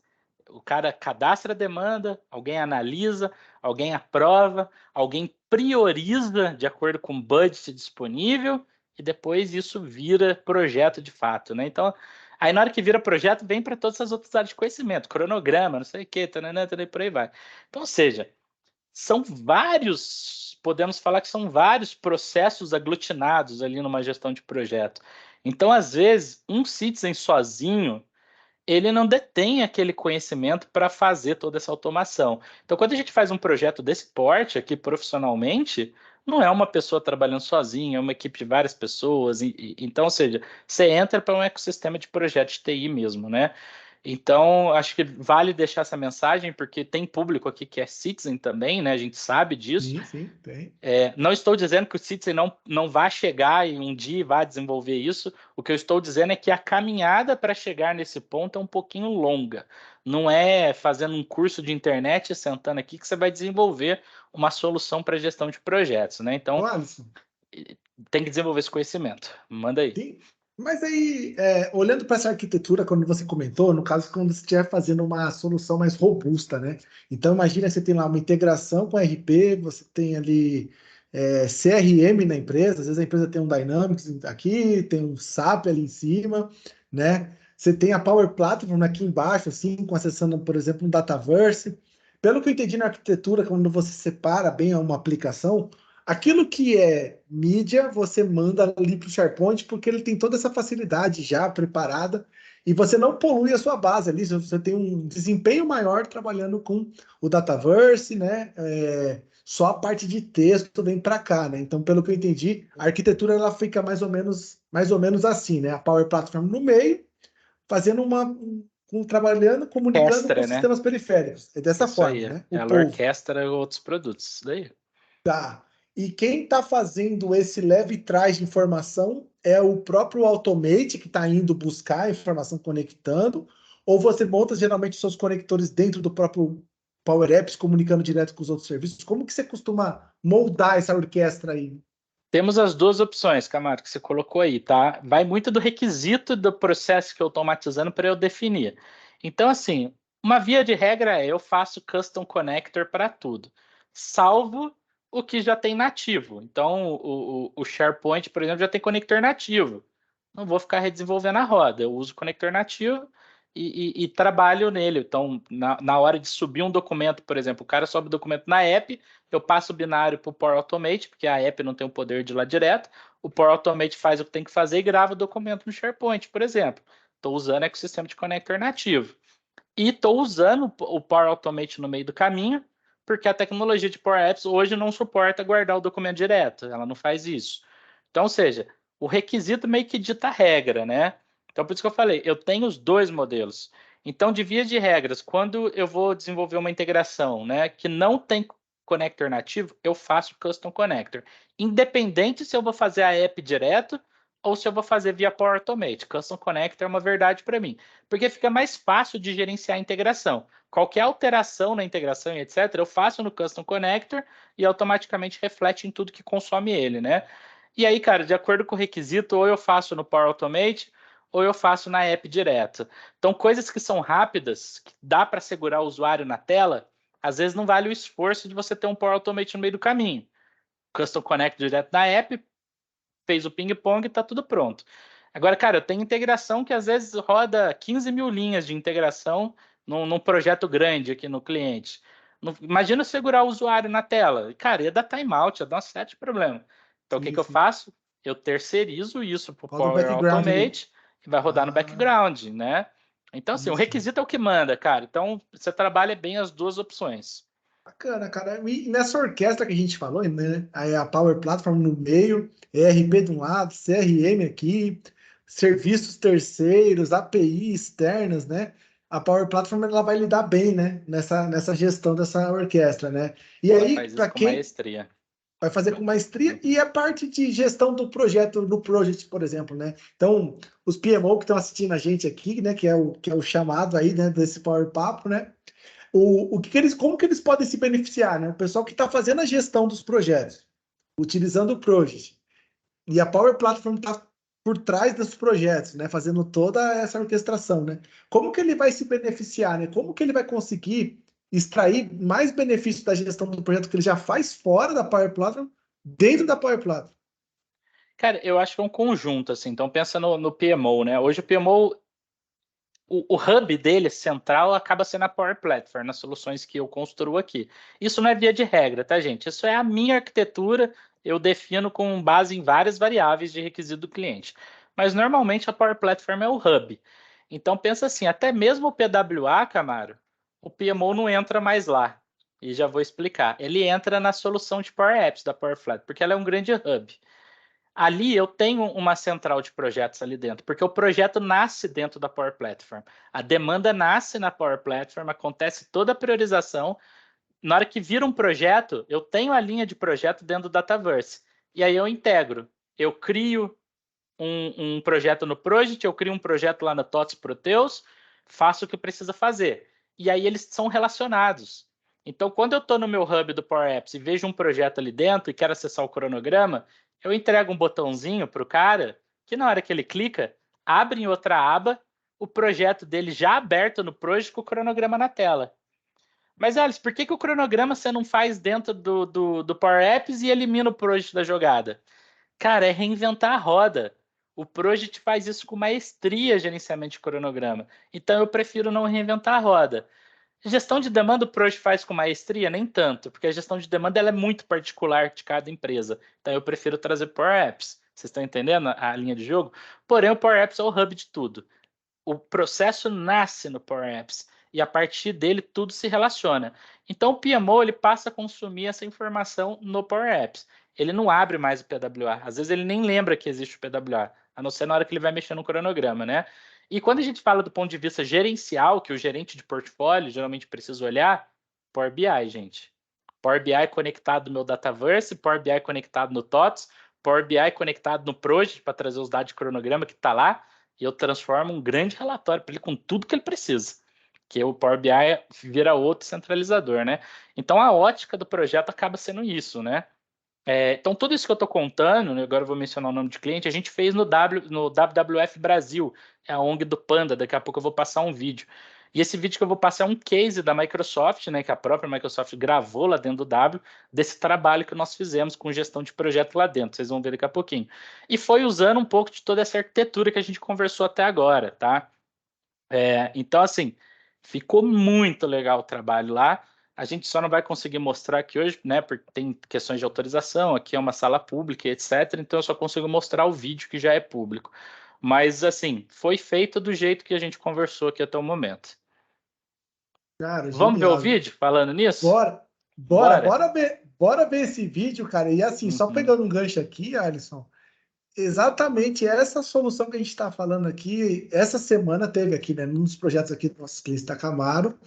O cara cadastra a demanda, alguém analisa, alguém aprova, alguém prioriza de acordo com o budget disponível e depois isso vira projeto de fato, né? Então, aí na hora que vira projeto, vem para todas as outras áreas de conhecimento, cronograma, não sei o quê, tanana, tanana, por aí vai. Então, ou seja, são vários, podemos falar que são vários processos aglutinados ali numa gestão de projeto. Então, às vezes, um citizen sozinho, ele não detém aquele conhecimento para fazer toda essa automação. Então, quando a gente faz um projeto desse porte aqui profissionalmente, não é uma pessoa trabalhando sozinha, é uma equipe de várias pessoas. Então, ou seja, você entra para um ecossistema de projeto de TI mesmo, né? Então, acho que vale deixar essa mensagem, porque tem público aqui que é citizen também, né? A gente sabe disso. Sim, sim, tem. Não estou dizendo que o Citizen não vai chegar e um dia vai desenvolver isso. O que eu estou dizendo é que a caminhada para chegar nesse ponto é um pouquinho longa. Não é fazendo um curso de internet e sentando aqui que você vai desenvolver uma solução para gestão de projetos, né? Ô, Então, Alisson, tem que desenvolver esse conhecimento. Manda aí. tem. Mas aí, olhando para essa arquitetura, quando você comentou, no caso, quando você estiver fazendo uma solução mais robusta, né? Então, imagina você tem lá uma integração com RP, você tem ali CRM na empresa, às vezes a empresa tem um Dynamics aqui, tem um SAP ali em cima, né? Você tem a Power Platform aqui embaixo, assim, acessando, por exemplo, um Dataverse. Pelo que eu entendi na arquitetura, quando você separa bem uma aplicação, aquilo que é mídia, você manda ali para o SharePoint, porque ele tem toda essa facilidade já preparada e você não polui a sua base ali. Você tem um desempenho maior trabalhando com o Dataverse, né? Só a parte de texto vem para cá, né? Então, pelo que eu entendi, a arquitetura ela fica mais ou menos assim, né? A Power Platform no meio, fazendo trabalhando, comunicando com Orquestra, os né? sistemas periféricos. É dessa Isso forma, aí. né? O Ela povo. orquestra outros produtos. Isso daí. Tá. E quem está fazendo esse leve trás de informação é o próprio Automate que está indo buscar a informação conectando, ou você monta geralmente seus conectores dentro do próprio Power Apps comunicando direto com os outros serviços? Como que você costuma moldar essa orquestra aí? Temos as duas opções, Camargo, que você colocou aí, tá? Vai muito do requisito do processo que eu estou automatizando para eu definir. Então, assim, uma via de regra é eu faço custom connector para tudo, salvo o que já tem nativo. Então, o SharePoint, por exemplo, já tem conector nativo. Não vou ficar redesenvolvendo a roda. Eu uso o conector nativo e trabalho nele. Então, na hora de subir um documento, por exemplo, o cara sobe o documento na app, eu passo o binário para o Power Automate, porque a app não tem o poder de ir lá direto. O Power Automate faz o que tem que fazer e grava o documento no SharePoint, por exemplo. Estou usando o ecossistema de connector nativo. E estou usando o Power Automate no meio do caminho, porque a tecnologia de Power Apps hoje não suporta guardar o documento direto. Ela não faz isso. Então, ou seja, o requisito meio que dita a regra, né? Então, por isso que eu falei, eu tenho os dois modelos. Então, de via de regras, quando eu vou desenvolver uma integração, né, que não tem connector nativo, eu faço custom connector. Independente se eu vou fazer a app direto ou se eu vou fazer via Power Automate. Custom Connector é uma verdade para mim, porque fica mais fácil de gerenciar a integração. Qualquer alteração na integração e etc., eu faço no Custom Connector e automaticamente reflete em tudo que consome ele, né? E aí, cara, de acordo com o requisito, ou eu faço no Power Automate, ou eu faço na app direto. Então, coisas que são rápidas, que dá para segurar o usuário na tela, às vezes não vale o esforço de você ter um Power Automate no meio do caminho. Custom Connect direto na app, fez o ping-pong e está tudo pronto. Agora, cara, eu tenho integração que às vezes roda 15 mil linhas de integração num projeto grande aqui no cliente. Imagina eu segurar o usuário na tela. Cara, ia dar timeout, ia dar um set de problema. Então, o que Sim, que eu sim. faço? Eu terceirizo isso para o Roda o Power background ali. Automate e vai rodar no Ah, background, né? Então, assim, o sim, sim. requisito é o que manda, cara. Então, você trabalha bem as duas opções. Bacana, cara. E nessa orquestra que a gente falou, né? Aí a Power Platform no meio, ERP de um lado, CRM aqui, serviços terceiros, API externas, né? A Power Platform ela vai lidar bem, né? Nessa gestão dessa orquestra, né? E aí, Faz para isso com quem maestria. vai fazer com maestria e a parte de gestão do projeto, no project, por exemplo, né? Então, os PMO que estão assistindo a gente aqui, né? Que é o chamado aí, né? Desse Power Papo, né? Como que eles podem se beneficiar, né? O pessoal que está fazendo a gestão dos projetos, utilizando o Project, e a Power Platform está por trás dos projetos, né? Fazendo toda essa orquestração, né? Como que ele vai se beneficiar, né? Como que ele vai conseguir extrair mais benefícios da gestão do projeto que ele já faz fora da Power Platform, dentro da Power Platform? Cara, eu acho que é um conjunto, assim. Então, pensa no PMO, né? Hoje o PMO, o hub dele central acaba sendo a Power Platform, nas soluções que eu construo aqui. Isso não é via de regra, tá, gente? Isso é a minha arquitetura, eu defino com base em várias variáveis de requisito do cliente. Mas normalmente a Power Platform é o hub. Então pensa assim, até mesmo o PWA, Camaro, o PMO não entra mais lá. E já vou explicar. Ele entra na solução de Power Apps da Power Platform, porque ela é um grande hub. Ali eu tenho uma central de projetos ali dentro, porque o projeto nasce dentro da Power Platform. A demanda nasce na Power Platform, acontece toda a priorização. Na hora que vira um projeto, eu tenho a linha de projeto dentro do Dataverse. E aí eu integro. Eu crio um projeto no Project, eu crio um projeto lá no TOTS Proteus, faço o que precisa fazer. E aí eles são relacionados. Então, quando eu estou no meu hub do Power Apps e vejo um projeto ali dentro e quero acessar o cronograma, eu entrego um botãozinho para o cara que na hora que ele clica, abre em outra aba o projeto dele já aberto no Project com o cronograma na tela. Mas, Alice, por que o cronograma você não faz dentro do Power Apps e elimina o Project da jogada? Cara, é reinventar a roda. O Project faz isso com maestria, gerenciamento de cronograma. Então eu prefiro não reinventar a roda. Gestão de demanda o Project faz com maestria? Nem tanto, porque a gestão de demanda ela é muito particular de cada empresa. Então eu prefiro trazer Power Apps. Vocês estão entendendo a linha de jogo? Porém, o Power Apps é o hub de tudo. O processo nasce no Power Apps e a partir dele tudo se relaciona. Então o PMO ele passa a consumir essa informação no Power Apps. Ele não abre mais o PWA. Às vezes ele nem lembra que existe o PWA, a não ser na hora que ele vai mexer no cronograma, né? E quando a gente fala do ponto de vista gerencial, que o gerente de portfólio geralmente precisa olhar, Power BI, gente. Power BI conectado no meu Dataverse, Power BI conectado no TOTS, Power BI conectado no Project para trazer os dados de cronograma que está lá e eu transformo um grande relatório para ele com tudo que ele precisa. Que o Power BI vira outro centralizador, né? Então a ótica do projeto acaba sendo isso, né? Então tudo isso que eu estou contando, né, agora eu vou mencionar o nome de cliente, a gente fez no WWF Brasil, é a ONG do Panda, daqui a pouco eu vou passar um vídeo. E esse vídeo que eu vou passar é um case da Microsoft, né, que a própria Microsoft gravou lá dentro do W, desse trabalho que nós fizemos com gestão de projeto lá dentro, vocês vão ver daqui a pouquinho. E foi usando um pouco de toda essa arquitetura que a gente conversou até agora, tá? Então, assim, ficou muito legal o trabalho lá. A gente só não vai conseguir mostrar aqui hoje, né? Porque tem questões de autorização, aqui é uma sala pública, etc. Então, eu só consigo mostrar o vídeo que já é público. Mas, assim, foi feito do jeito que a gente conversou aqui até o momento. Cara, Vamos ver o genial. vídeo falando nisso? Bora, bora, Bora. bora ver esse vídeo, cara. E assim, só Uhum. pegando um gancho aqui, Alisson, exatamente essa solução que a gente está falando aqui, essa semana teve aqui, né, num dos projetos aqui do nosso cliente da Camaro,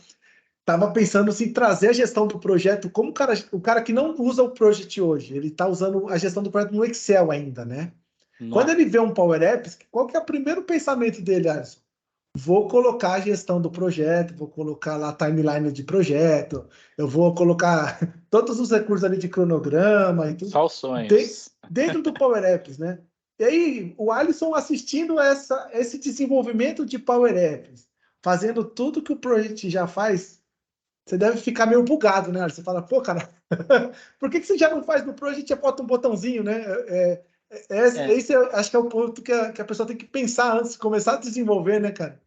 estava pensando assim, trazer a gestão do projeto, como o cara que não usa o Project hoje, ele está usando a gestão do projeto no Excel ainda, né? Quando ele vê um Power Apps, qual que é o primeiro pensamento dele, Alisson? Vou colocar a gestão do projeto, vou colocar lá a timeline de projeto, eu vou colocar todos os recursos ali de cronograma e tudo. Só os sonhos. Dentro do Power Apps, né? E aí, o Alisson assistindo esse desenvolvimento de Power Apps, fazendo tudo que o Project já faz, você deve ficar meio bugado, né? Você fala, pô, cara, por que você já não faz no Project e bota um botãozinho, né? Esse acho que é o ponto que a pessoa tem que pensar antes de começar a desenvolver, né, cara?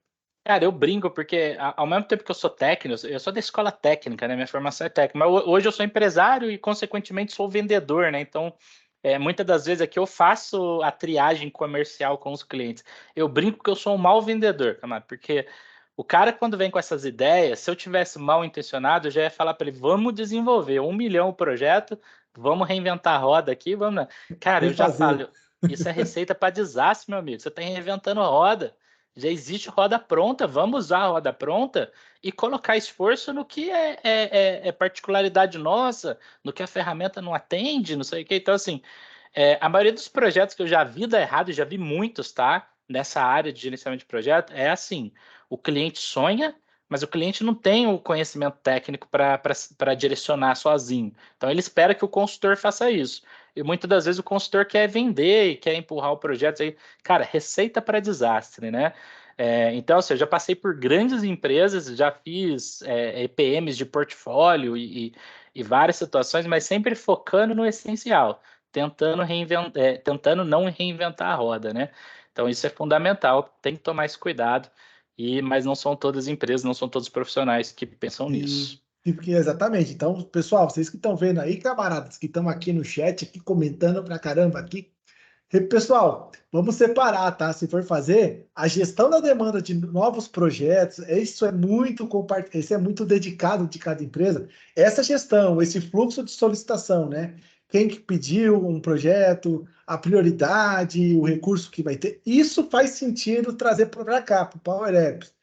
Cara, eu brinco porque ao mesmo tempo que eu sou técnico, eu sou da escola técnica, né? Minha formação é técnica, mas hoje eu sou empresário e, consequentemente, sou vendedor, né? Então, muitas das vezes aqui eu faço a triagem comercial com os clientes. Eu brinco que eu sou um mau vendedor, camarada, porque o cara, quando vem com essas ideias, se eu tivesse mal intencionado, eu já ia falar para ele: vamos desenvolver 1 milhão o projeto, vamos reinventar a roda aqui, vamos. Cara, eu já falo, isso é receita para desastre, meu amigo. Você está reinventando a roda. Já existe roda pronta, vamos usar a roda pronta e colocar esforço no que é particularidade nossa, no que a ferramenta não atende, não sei o que. Então, assim, a maioria dos projetos que eu já vi dar errado, já vi muitos, tá? Nessa área de gerenciamento de projeto, é assim: o cliente sonha, mas o cliente não tem o conhecimento técnico para direcionar sozinho. Então, ele espera que o consultor faça isso. E muitas das vezes o consultor quer vender e quer empurrar o projeto. Aí, cara, receita para desastre, né? Então, assim, eu já passei por grandes empresas, já fiz EPMs de portfólio e várias situações, mas sempre focando no essencial, tentando não reinventar a roda, né? Então, isso é fundamental, tem que tomar esse cuidado. Mas não são todas as empresas, não são todos os profissionais que pensam nisso. Exatamente. Então, pessoal, vocês que estão vendo aí, camaradas, que estão aqui no chat, aqui comentando pra caramba aqui. Pessoal, vamos separar, tá? Se for fazer a gestão da demanda de novos projetos, isso é muito dedicado de cada empresa. Essa gestão, esse fluxo de solicitação, né? Quem que pediu um projeto, a prioridade, o recurso que vai ter, isso faz sentido trazer para cá, para o Power Apps.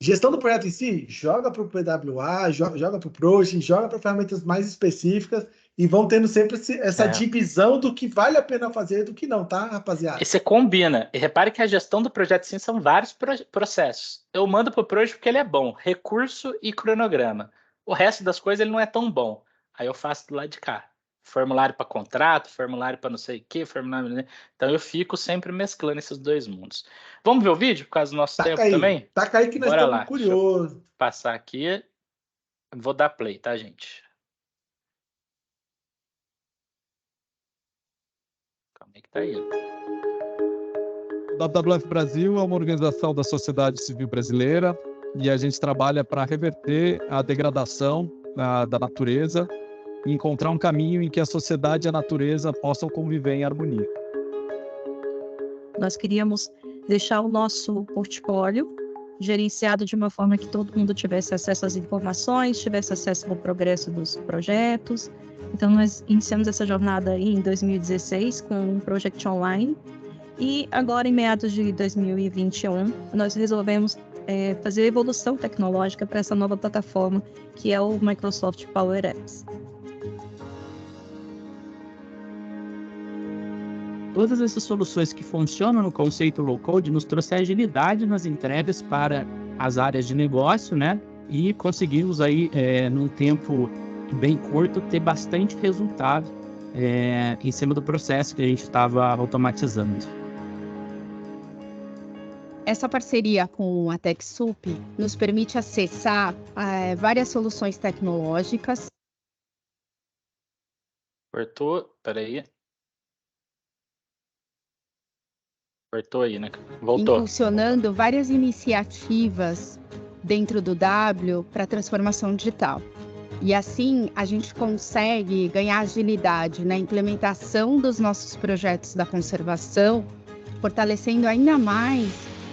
Gestão do projeto em si, joga para o PWA, joga para o Project, joga para ferramentas mais específicas e vão tendo sempre essa divisão do que vale a pena fazer e do que não, tá, rapaziada? E você combina. E repare que a gestão do projeto sim são vários processos. Eu mando para o Project porque ele é bom, recurso e cronograma. O resto das coisas ele não é tão bom. Aí eu faço do lado de cá. Formulário para contrato, formulário para não sei o que, formulário. Então eu fico sempre mesclando esses dois mundos. Vamos ver o vídeo por causa do nosso tempo também? Taca aí que nós Bora estamos lá. curiosos. Deixa eu passar aqui. Vou dar play, tá, gente? Calma aí que tá aí. O WWF Brasil é uma organização da sociedade civil brasileira e a gente trabalha para reverter a degradação da natureza e encontrar um caminho em que a sociedade e a natureza possam conviver em harmonia. Nós queríamos deixar o nosso portfólio gerenciado de uma forma que todo mundo tivesse acesso às informações, tivesse acesso ao progresso dos projetos. Então, nós iniciamos essa jornada em 2016 com um Project Online e agora, em meados de 2021, nós resolvemos fazer evolução tecnológica para essa nova plataforma que é o Microsoft Power Apps. Todas essas soluções que funcionam no conceito low-code nos trouxe agilidade nas entregas para as áreas de negócio, né? E conseguimos aí, num tempo bem curto, ter bastante resultado em cima do processo que a gente estava automatizando. Essa parceria com a TechSoup nos permite acessar várias soluções tecnológicas. Cortou, peraí. Cortou aí, né? Voltou. Impulsionando várias iniciativas dentro do W para transformação digital. E assim a gente consegue ganhar agilidade na implementação dos nossos projetos da conservação, fortalecendo ainda mais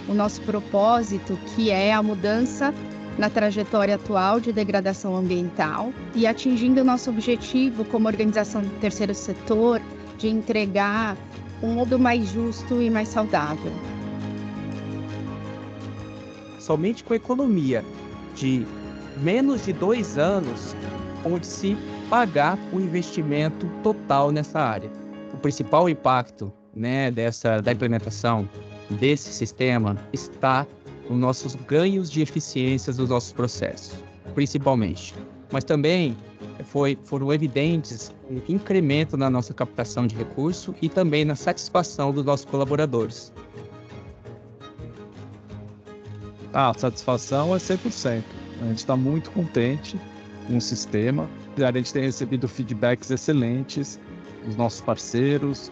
o nosso propósito, que é a mudança na trajetória atual de degradação ambiental e atingindo o nosso objetivo como organização do terceiro setor de entregar um mundo mais justo e mais saudável. Somente com a economia de menos de 2 anos pode-se pagar o investimento total nessa área. O principal impacto né, da implementação desse sistema está nos nossos ganhos de eficiência dos nossos processos, principalmente. Mas também foram evidentes um incremento na nossa captação de recurso e também na satisfação dos nossos colaboradores. A satisfação é 100%. A gente está muito contente com o sistema. A gente tem recebido feedbacks excelentes dos nossos parceiros,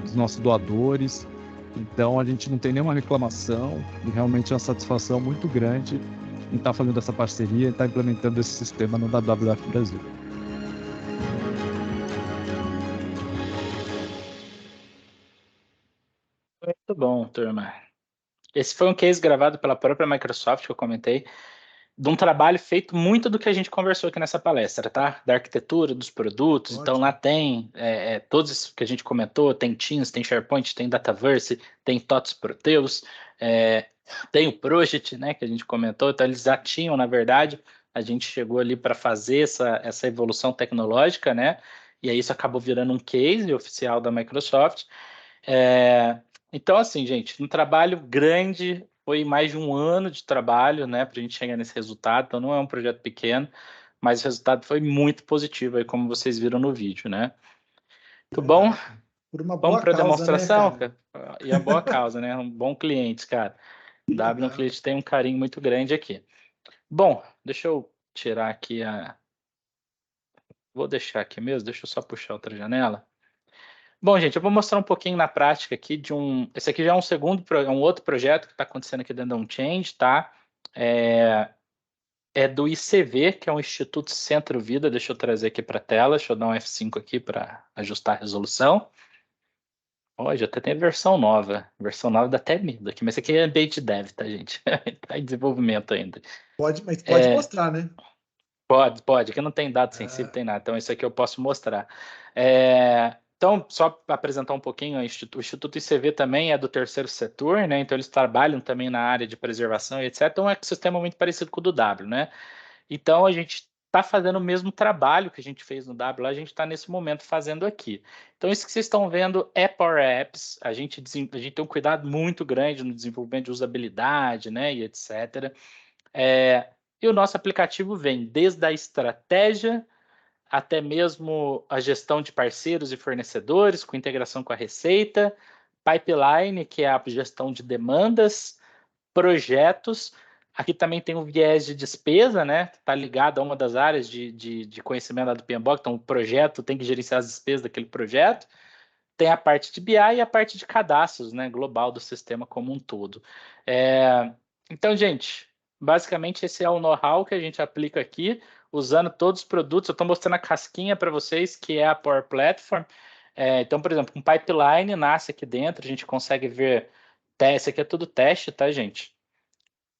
dos nossos doadores. Então, a gente não tem nenhuma reclamação e realmente é uma satisfação muito grande em estar fazendo essa parceria e estar implementando esse sistema no WWF Brasil. Muito bom, turma. Esse foi um case gravado pela própria Microsoft, que eu comentei, de um trabalho feito muito do que a gente conversou aqui nessa palestra, tá? Da arquitetura, dos produtos. Ótimo. Então, lá tem todos esses que a gente comentou, tem Teams, tem SharePoint, tem Dataverse, tem TOTS Proteus, tem o Project, né, que a gente comentou. Então, eles já tinham, na verdade, a gente chegou ali para fazer essa evolução tecnológica, né? E aí isso acabou virando um case oficial da Microsoft. Então, assim, gente, um trabalho grande, foi mais de um ano de trabalho, né, para a gente chegar nesse resultado. Então, não é um projeto pequeno, mas o resultado foi muito positivo, aí, como vocês viram no vídeo, né? Muito bom. Por uma Vamos boa para a causa, demonstração, né, cara? cara? E a boa causa, né? Um bom cliente, cara. O W Cliente tem um carinho muito grande aqui. Bom, deixa eu tirar aqui Vou deixar aqui mesmo, deixa eu só puxar outra janela. Bom, gente, eu vou mostrar um pouquinho na prática aqui esse aqui já é um outro projeto que está acontecendo aqui dentro da Unchange, tá? É do ICV, que é o Instituto Centro Vida. Deixa eu trazer aqui para a tela, deixa eu dar um F5 aqui para ajustar a resolução. Ó, já até tem versão nova. Versão nova dá até medo aqui, mas esse aqui é ambiente dev, tá, gente? Está em desenvolvimento ainda. Mas pode mostrar, né? Pode. Aqui não tem dado sensível, tem nada. Então, isso aqui eu posso mostrar. Então, só para apresentar um pouquinho, o Instituto ICV também é do terceiro setor, né? Então, eles trabalham também na área de preservação e etc. Então, é um ecossistema muito parecido com o do W, né? Então, a gente está fazendo o mesmo trabalho que a gente fez no W, a gente está nesse momento fazendo aqui. Então, isso que vocês estão vendo é Power Apps. A gente tem um cuidado muito grande no desenvolvimento de usabilidade, né? E etc. E o nosso aplicativo vem desde a estratégia até mesmo a gestão de parceiros e fornecedores, com integração com a Receita, Pipeline, que é a gestão de demandas, projetos. Aqui também tem um viés de despesa, né? Está ligado a uma das áreas de conhecimento lá do PMBOK. Então, o projeto tem que gerenciar as despesas daquele projeto. Tem a parte de BI e a parte de cadastros, né? Global do sistema como um todo. Então, gente, basicamente esse é o know-how que a gente aplica aqui, usando todos os produtos. Eu estou mostrando a casquinha para vocês, que é a Power Platform. Então, por exemplo, um pipeline nasce aqui dentro, a gente consegue ver. Esse aqui é tudo teste, tá, gente?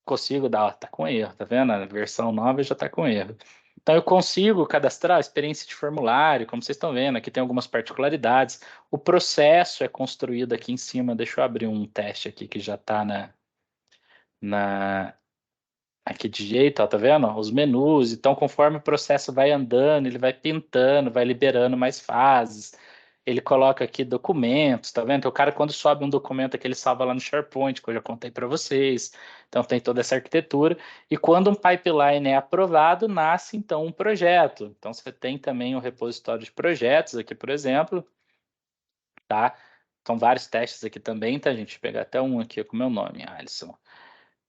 Consigo dar, tá com erro, tá vendo? A versão nova já tá com erro. Então, eu consigo cadastrar a experiência de formulário, como vocês estão vendo, aqui tem algumas particularidades. O processo é construído aqui em cima. Deixa eu abrir um teste aqui que já está aqui de jeito, ó, tá vendo? Os menus. Então, conforme o processo vai andando, ele vai pintando, vai liberando mais fases. Ele coloca aqui documentos, tá vendo? Então, o cara, quando sobe um documento aqui, ele salva lá no SharePoint, que eu já contei para vocês. Então, tem toda essa arquitetura. E quando um pipeline é aprovado, nasce, então, um projeto. Então, você tem também o repositório de projetos aqui, por exemplo, tá? São vários testes aqui também, tá, gente? Vou pegar até um aqui com o meu nome, Alisson.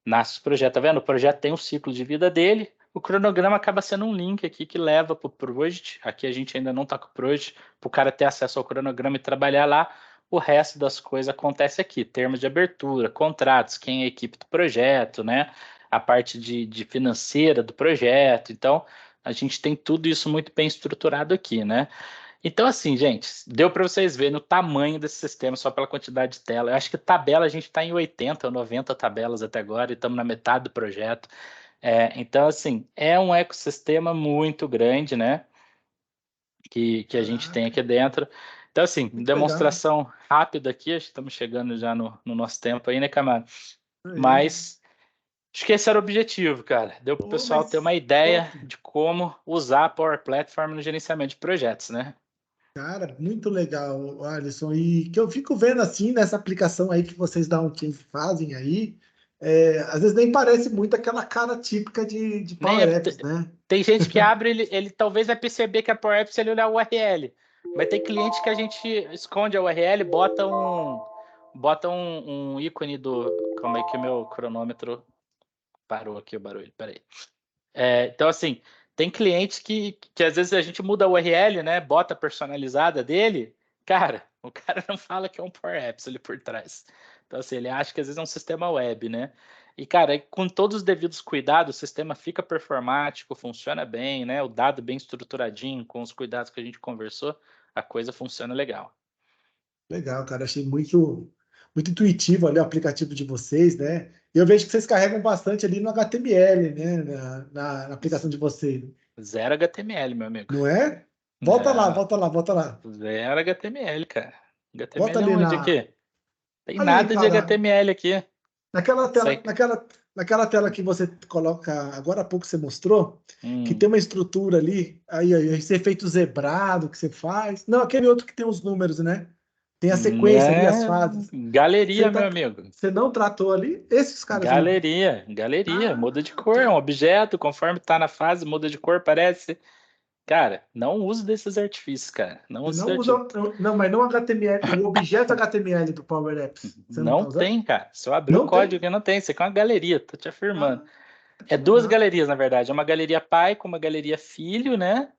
Nasce o projeto, tá vendo? O projeto tem um ciclo de vida dele. O cronograma acaba sendo um link aqui que leva para o Project. Aqui a gente ainda não está com o Project, para o cara ter acesso ao cronograma e trabalhar lá. O resto das coisas acontece aqui. Termos de abertura, contratos, quem é a equipe do projeto, né? A parte de financeira do projeto. Então, a gente tem tudo isso muito bem estruturado aqui, né? Então, assim, gente, deu para vocês verem o tamanho desse sistema só pela quantidade de tela. Eu acho que tabela a gente está em 80 ou 90 tabelas até agora e estamos na metade do projeto. Então, assim, é um ecossistema muito grande, né? Que a gente tem aqui dentro. Então, assim, Muito demonstração rápida aqui, acho que estamos chegando já no nosso tempo aí, né, Camargo? Mas acho que esse era o objetivo, cara. Deu para o pessoal ter uma ideia de como usar a Power Platform no gerenciamento de projetos, né? Cara, muito legal, Alisson. E que eu fico vendo assim nessa aplicação aí que vocês da OnChain fazem aí, às vezes nem parece muito aquela cara típica de Nem Power é- Apps, né? Tem gente que abre, ele talvez vai perceber que é Power Apps se ele olhar o URL. Mas tem cliente que a gente esconde a URL, bota um ícone do. Como é que o meu cronômetro parou aqui o barulho? Peraí. Então, assim, tem cliente que às vezes a gente muda a URL, né? Bota a personalizada dele. Cara, o cara não fala que é um Power Apps ali por trás. Então, assim, ele acha que às vezes é um sistema web, né? E, cara, com todos os devidos cuidados, o sistema fica performático, funciona bem, né? O dado bem estruturadinho, com os cuidados que a gente conversou, a coisa funciona legal. Legal, cara. Achei muito intuitivo ali o aplicativo de vocês, né? E eu vejo que vocês carregam bastante ali no HTML, né? Na aplicação de vocês. Zero HTML, meu amigo. Não é? Volta lá, Não, volta lá, volta lá. zero HTML, cara. Volta HTML é ali onde aqui? Tem ali, nada de cara. HTML aqui. Naquela Isso tela, aí. naquela tela que você coloca, agora há pouco você mostrou, que tem uma estrutura ali, aí esse efeito zebrado que você faz. Não, aquele outro que tem os números, né? Tem a sequência ali, as fases. Galeria, meu amigo. Você não tratou ali esses caras aí. Galeria, muda de cor, Tá. é um objeto, conforme tá na fase, muda de cor, parece. Cara, não use desses artifícios, cara. Não Você use não esses usa, artifícios. não, mas não HTML, o objeto HTML do Power Apps. Você não Não tá usando? tem, cara. Se eu abrir o Não código tem? aqui, não tem. Isso aqui é uma galeria, tô te afirmando. É duas Caraca. galerias, na verdade. É uma galeria pai com uma galeria filho, né?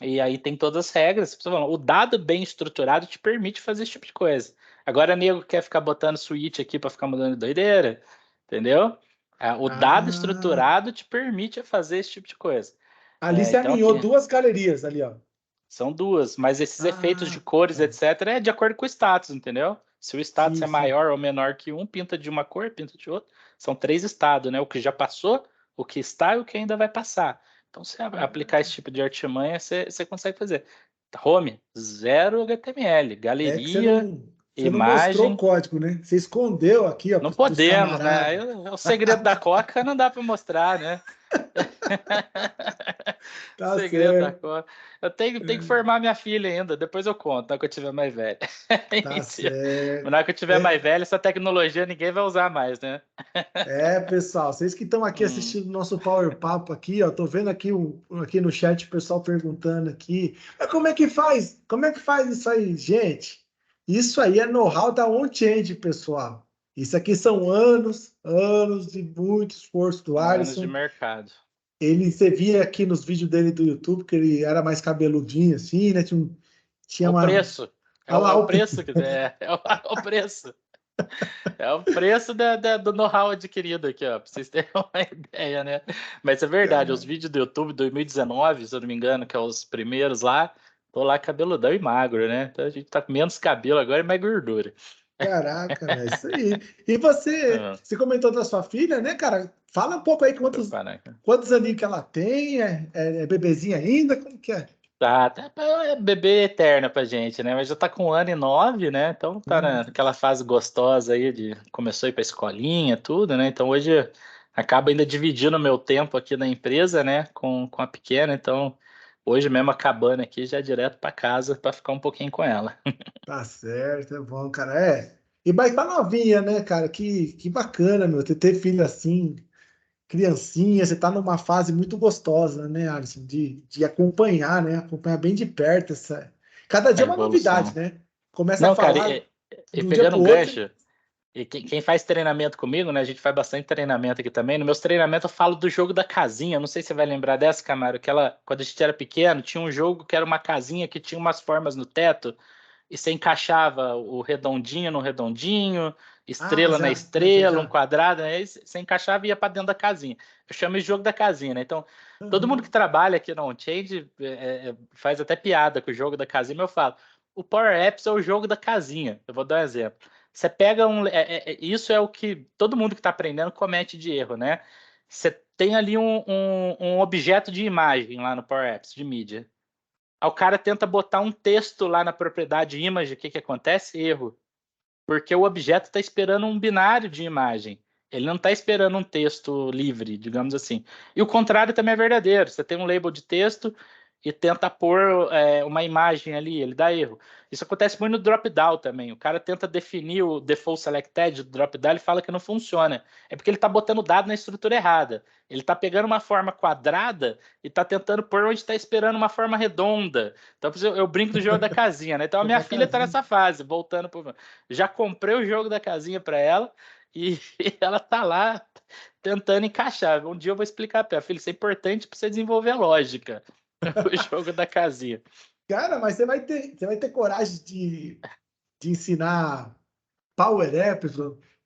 E aí tem todas as regras. O dado bem estruturado te permite fazer esse tipo de coisa. Agora, nego quer ficar botando switch aqui para ficar mudando de doideira, entendeu? O dado Ah, estruturado te permite fazer esse tipo de coisa. ali você Então, alinhou aqui, duas galerias ali, ó. são duas, mas esses efeitos de Ah, cores, tá. etc., é de acordo com o status, entendeu? Se o status Sim, é sim. maior ou menor que um, pinta de uma cor, pinta de outra. São três estados, né? O que já passou, o que está e o que ainda vai passar. Então, se aplicar esse tipo de artimanha, você consegue fazer. Home, zero HTML, É que galeria, você não mostrou o imagem, código, né? Você escondeu aqui, ó, não pros podemos, né? camaradas. É o segredo da Coca, não dá para mostrar, né? Tá Segredo da certo, cor. Eu tenho que formar minha filha ainda, depois eu conto, na hora que eu tiver mais velho. tá Mentira. Mas certo. na hora que eu tiver mais velho, essa tecnologia ninguém vai usar mais, né? Pessoal, vocês que estão aqui Hum, assistindo o nosso Power Papo aqui, ó, tô vendo aqui, aqui no chat o pessoal perguntando aqui, mas como é que faz? Como é que faz isso aí, gente? Isso aí é know-how da on-change, pessoal. Isso aqui são anos de muito esforço do anos de Alisson. mercado. Você via aqui nos vídeos dele do YouTube que ele era mais cabeludinho assim, né? É Tinha o uma. preço. É Olha o, é lá, o preço, quer dizer, é o preço. É o preço do know-how adquirido aqui, ó, pra vocês terem uma ideia, né? Mas é verdade, os vídeos do YouTube 2019, se eu não me engano, que é os primeiros lá, tô lá cabeludão e magro, né? Então a gente tá com menos cabelo agora e mais gordura. Caraca, é isso aí. E você comentou da sua filha, né, cara? Fala um pouco aí Deixa eu parar aqui. quantos aninhos que ela tem? É bebezinha ainda? Como que é? Tá é bebê eterna pra gente, né? Mas já tá com 1 ano e 9, né? Então tá naquela fase gostosa aí de começou a ir pra escolinha, tudo, né? Então hoje acaba ainda dividindo o meu tempo aqui na empresa, né? Com a pequena. Então hoje mesmo acabando aqui, já direto pra casa pra ficar um pouquinho com ela. Tá certo, é bom, cara. E vai tá novinha, né, cara? Que bacana, meu, ter filho assim, criancinha, você tá numa fase muito gostosa, né, Alisson? De acompanhar, né? Acompanhar bem de perto essa. Cada A dia é uma novidade, evolução. né? Começa a Não, cara, falar e de um dia pegando pro um outro. gancho. E quem faz treinamento comigo, né? A gente faz bastante treinamento aqui também. Nos meus treinamentos eu falo do jogo da casinha. Não sei se você vai lembrar dessa, Camaro. Quando a gente era pequeno, tinha um jogo que era uma casinha que tinha umas formas no teto e você encaixava o redondinho no redondinho, Ah, estrela na estrela, um quadrado, né? Aí você encaixava e ia para dentro da casinha. Eu chamo de jogo da casinha, né? Então, todo mundo que Uhum. trabalha aqui na OnChange faz até piada com o jogo da casinha, mas eu falo, o Power Apps é o jogo da casinha. Eu vou dar um exemplo. Você pega isso é o que todo mundo que está aprendendo comete de erro, né? Você tem ali um objeto de imagem lá no Power Apps, de mídia. Aí o cara tenta botar um texto lá na propriedade image, o que acontece? Erro. Porque o objeto está esperando um binário de imagem. Ele não está esperando um texto livre, digamos assim. E o contrário também é verdadeiro. Você tem um label de texto e tenta pôr uma imagem ali, ele dá erro. Isso acontece muito no drop-down também. O cara tenta definir o default selected do drop-down e fala que não funciona. É porque ele está botando o dado na estrutura errada. Ele está pegando uma forma quadrada e está tentando pôr onde está esperando uma forma redonda. Então eu brinco do jogo da casinha, né? Então a minha filha está nessa fase, voltando pro... Já comprei o jogo da casinha para ela e ela tá lá tentando encaixar. Um dia eu vou explicar para ela, filha, isso é importante para você desenvolver a lógica. O jogo da casinha. Cara, mas você vai ter coragem de ensinar Power Apps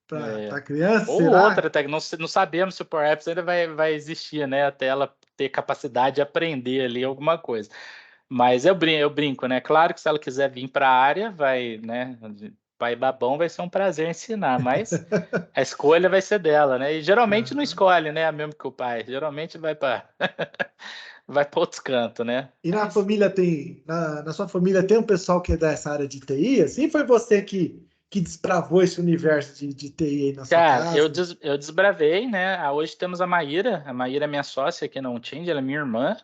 para criança, Ou será? outra, até que não sabemos se o Power Apps ainda vai existir, né? Até ela ter capacidade de aprender ali alguma coisa. Mas eu brinco, né? Claro que se ela quiser vir para a área, vai, né? Pai babão vai ser um prazer ensinar, mas a escolha vai ser dela, né? E geralmente não escolhe, né? Mesmo que o pai. Geralmente vai para vai para outros cantos, né? E na família na sua família tem um pessoal que é dessa área de TI, assim? Foi você que desbravou esse universo de TI aí na sua Cara, casa? eu desbravei, né? Hoje temos a Maíra. A Maíra é minha sócia aqui na Unchained, ela é minha irmã.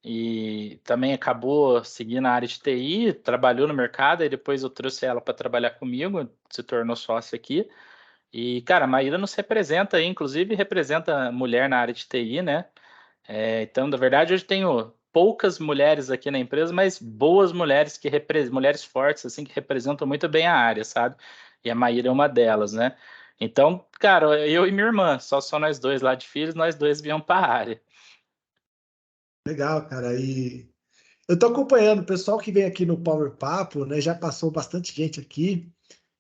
E também acabou seguindo a área de TI, trabalhou no mercado, e depois eu trouxe ela para trabalhar comigo, se tornou sócia aqui. E, cara, a Maíra nos representa aí, inclusive representa mulher na área de TI, né? Então, na verdade, hoje tenho poucas mulheres aqui na empresa, mas boas mulheres mulheres fortes, assim, que representam muito bem a área, sabe? E a Maíra é uma delas, né? Então, cara, eu e minha irmã, só nós dois lá de filhos, nós dois viemos para a área. Legal, cara. E eu tô acompanhando o pessoal que vem aqui no Power Papo, né? Já passou bastante gente aqui.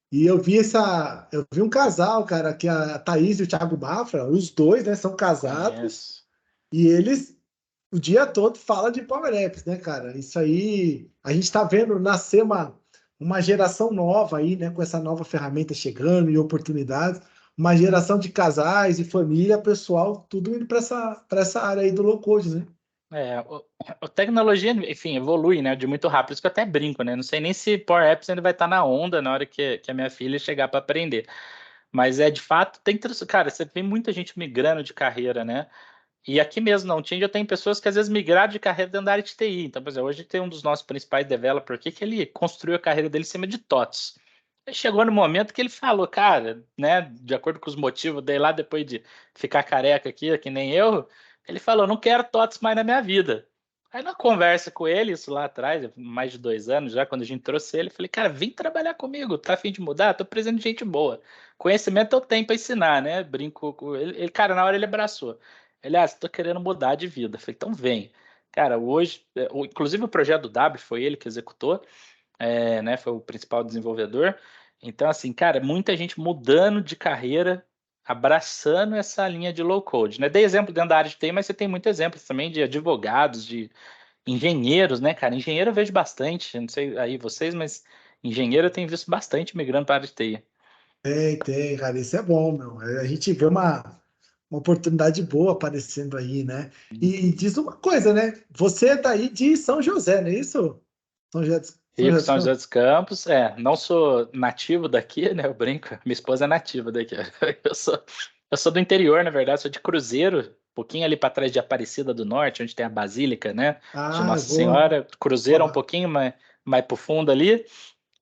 E eu vi um casal, cara, que é a Thaís e o Thiago Mafra, os dois, né, são casados Conheço. e eles o dia todo falam de Power Apps, né, cara? Isso aí, a gente tá vendo nascer uma geração nova aí, né, com essa nova ferramenta chegando e oportunidades, uma geração de casais e família, pessoal, tudo indo para essa área aí do low code, né? A tecnologia, enfim, evolui, né, de muito rápido, isso que eu até brinco, né, não sei nem se Power Apps ainda vai estar na onda na hora que a minha filha chegar para aprender, mas de fato, cara, você vê muita gente migrando de carreira, né, e aqui mesmo não tinha, eu tenho pessoas que às vezes migraram de carreira dentro da área de TI, então, por exemplo, hoje tem um dos nossos principais developers aqui que ele construiu a carreira dele em cima de TOTS. Aí chegou no momento que ele falou, cara, né, de acordo com os motivos dele lá, depois de ficar careca aqui, que nem eu, ele falou, não quero TOTS mais na minha vida. Aí na conversa com ele, isso lá atrás, mais de 2 anos já, quando a gente trouxe ele, eu falei, cara, vem trabalhar comigo, tá a fim de mudar? Tô precisando de gente boa. Conhecimento eu tenho para ensinar, né? Brinco com ele. Cara, na hora ele abraçou. Ele, tô querendo mudar de vida. Eu falei, então vem. Cara, hoje, inclusive o projeto do W foi ele que executou, né? Foi o principal desenvolvedor. Então, assim, cara, muita gente mudando de carreira, abraçando essa linha de low code, né? Dei exemplo dentro da área de TI, mas você tem muitos exemplos também de advogados, de engenheiros, né, cara? Engenheiro eu vejo bastante, não sei aí vocês, mas engenheiro eu tenho visto bastante migrando para a área de TI. Tem, cara, isso é bom, meu. A gente vê uma oportunidade boa aparecendo aí, né? E diz uma coisa, né? Você é daí de São José, não é isso? São José, São Rico José dos São José Campos? dos Campos, não sou nativo daqui, né? Eu brinco, minha esposa é nativa daqui. Eu sou do interior, na verdade, sou de Cruzeiro, um pouquinho ali para trás de Aparecida do Norte, onde tem a Basílica, né? De Ah, Nossa boa. Senhora. Cruzeiro é um Boa. pouquinho mais pro fundo ali.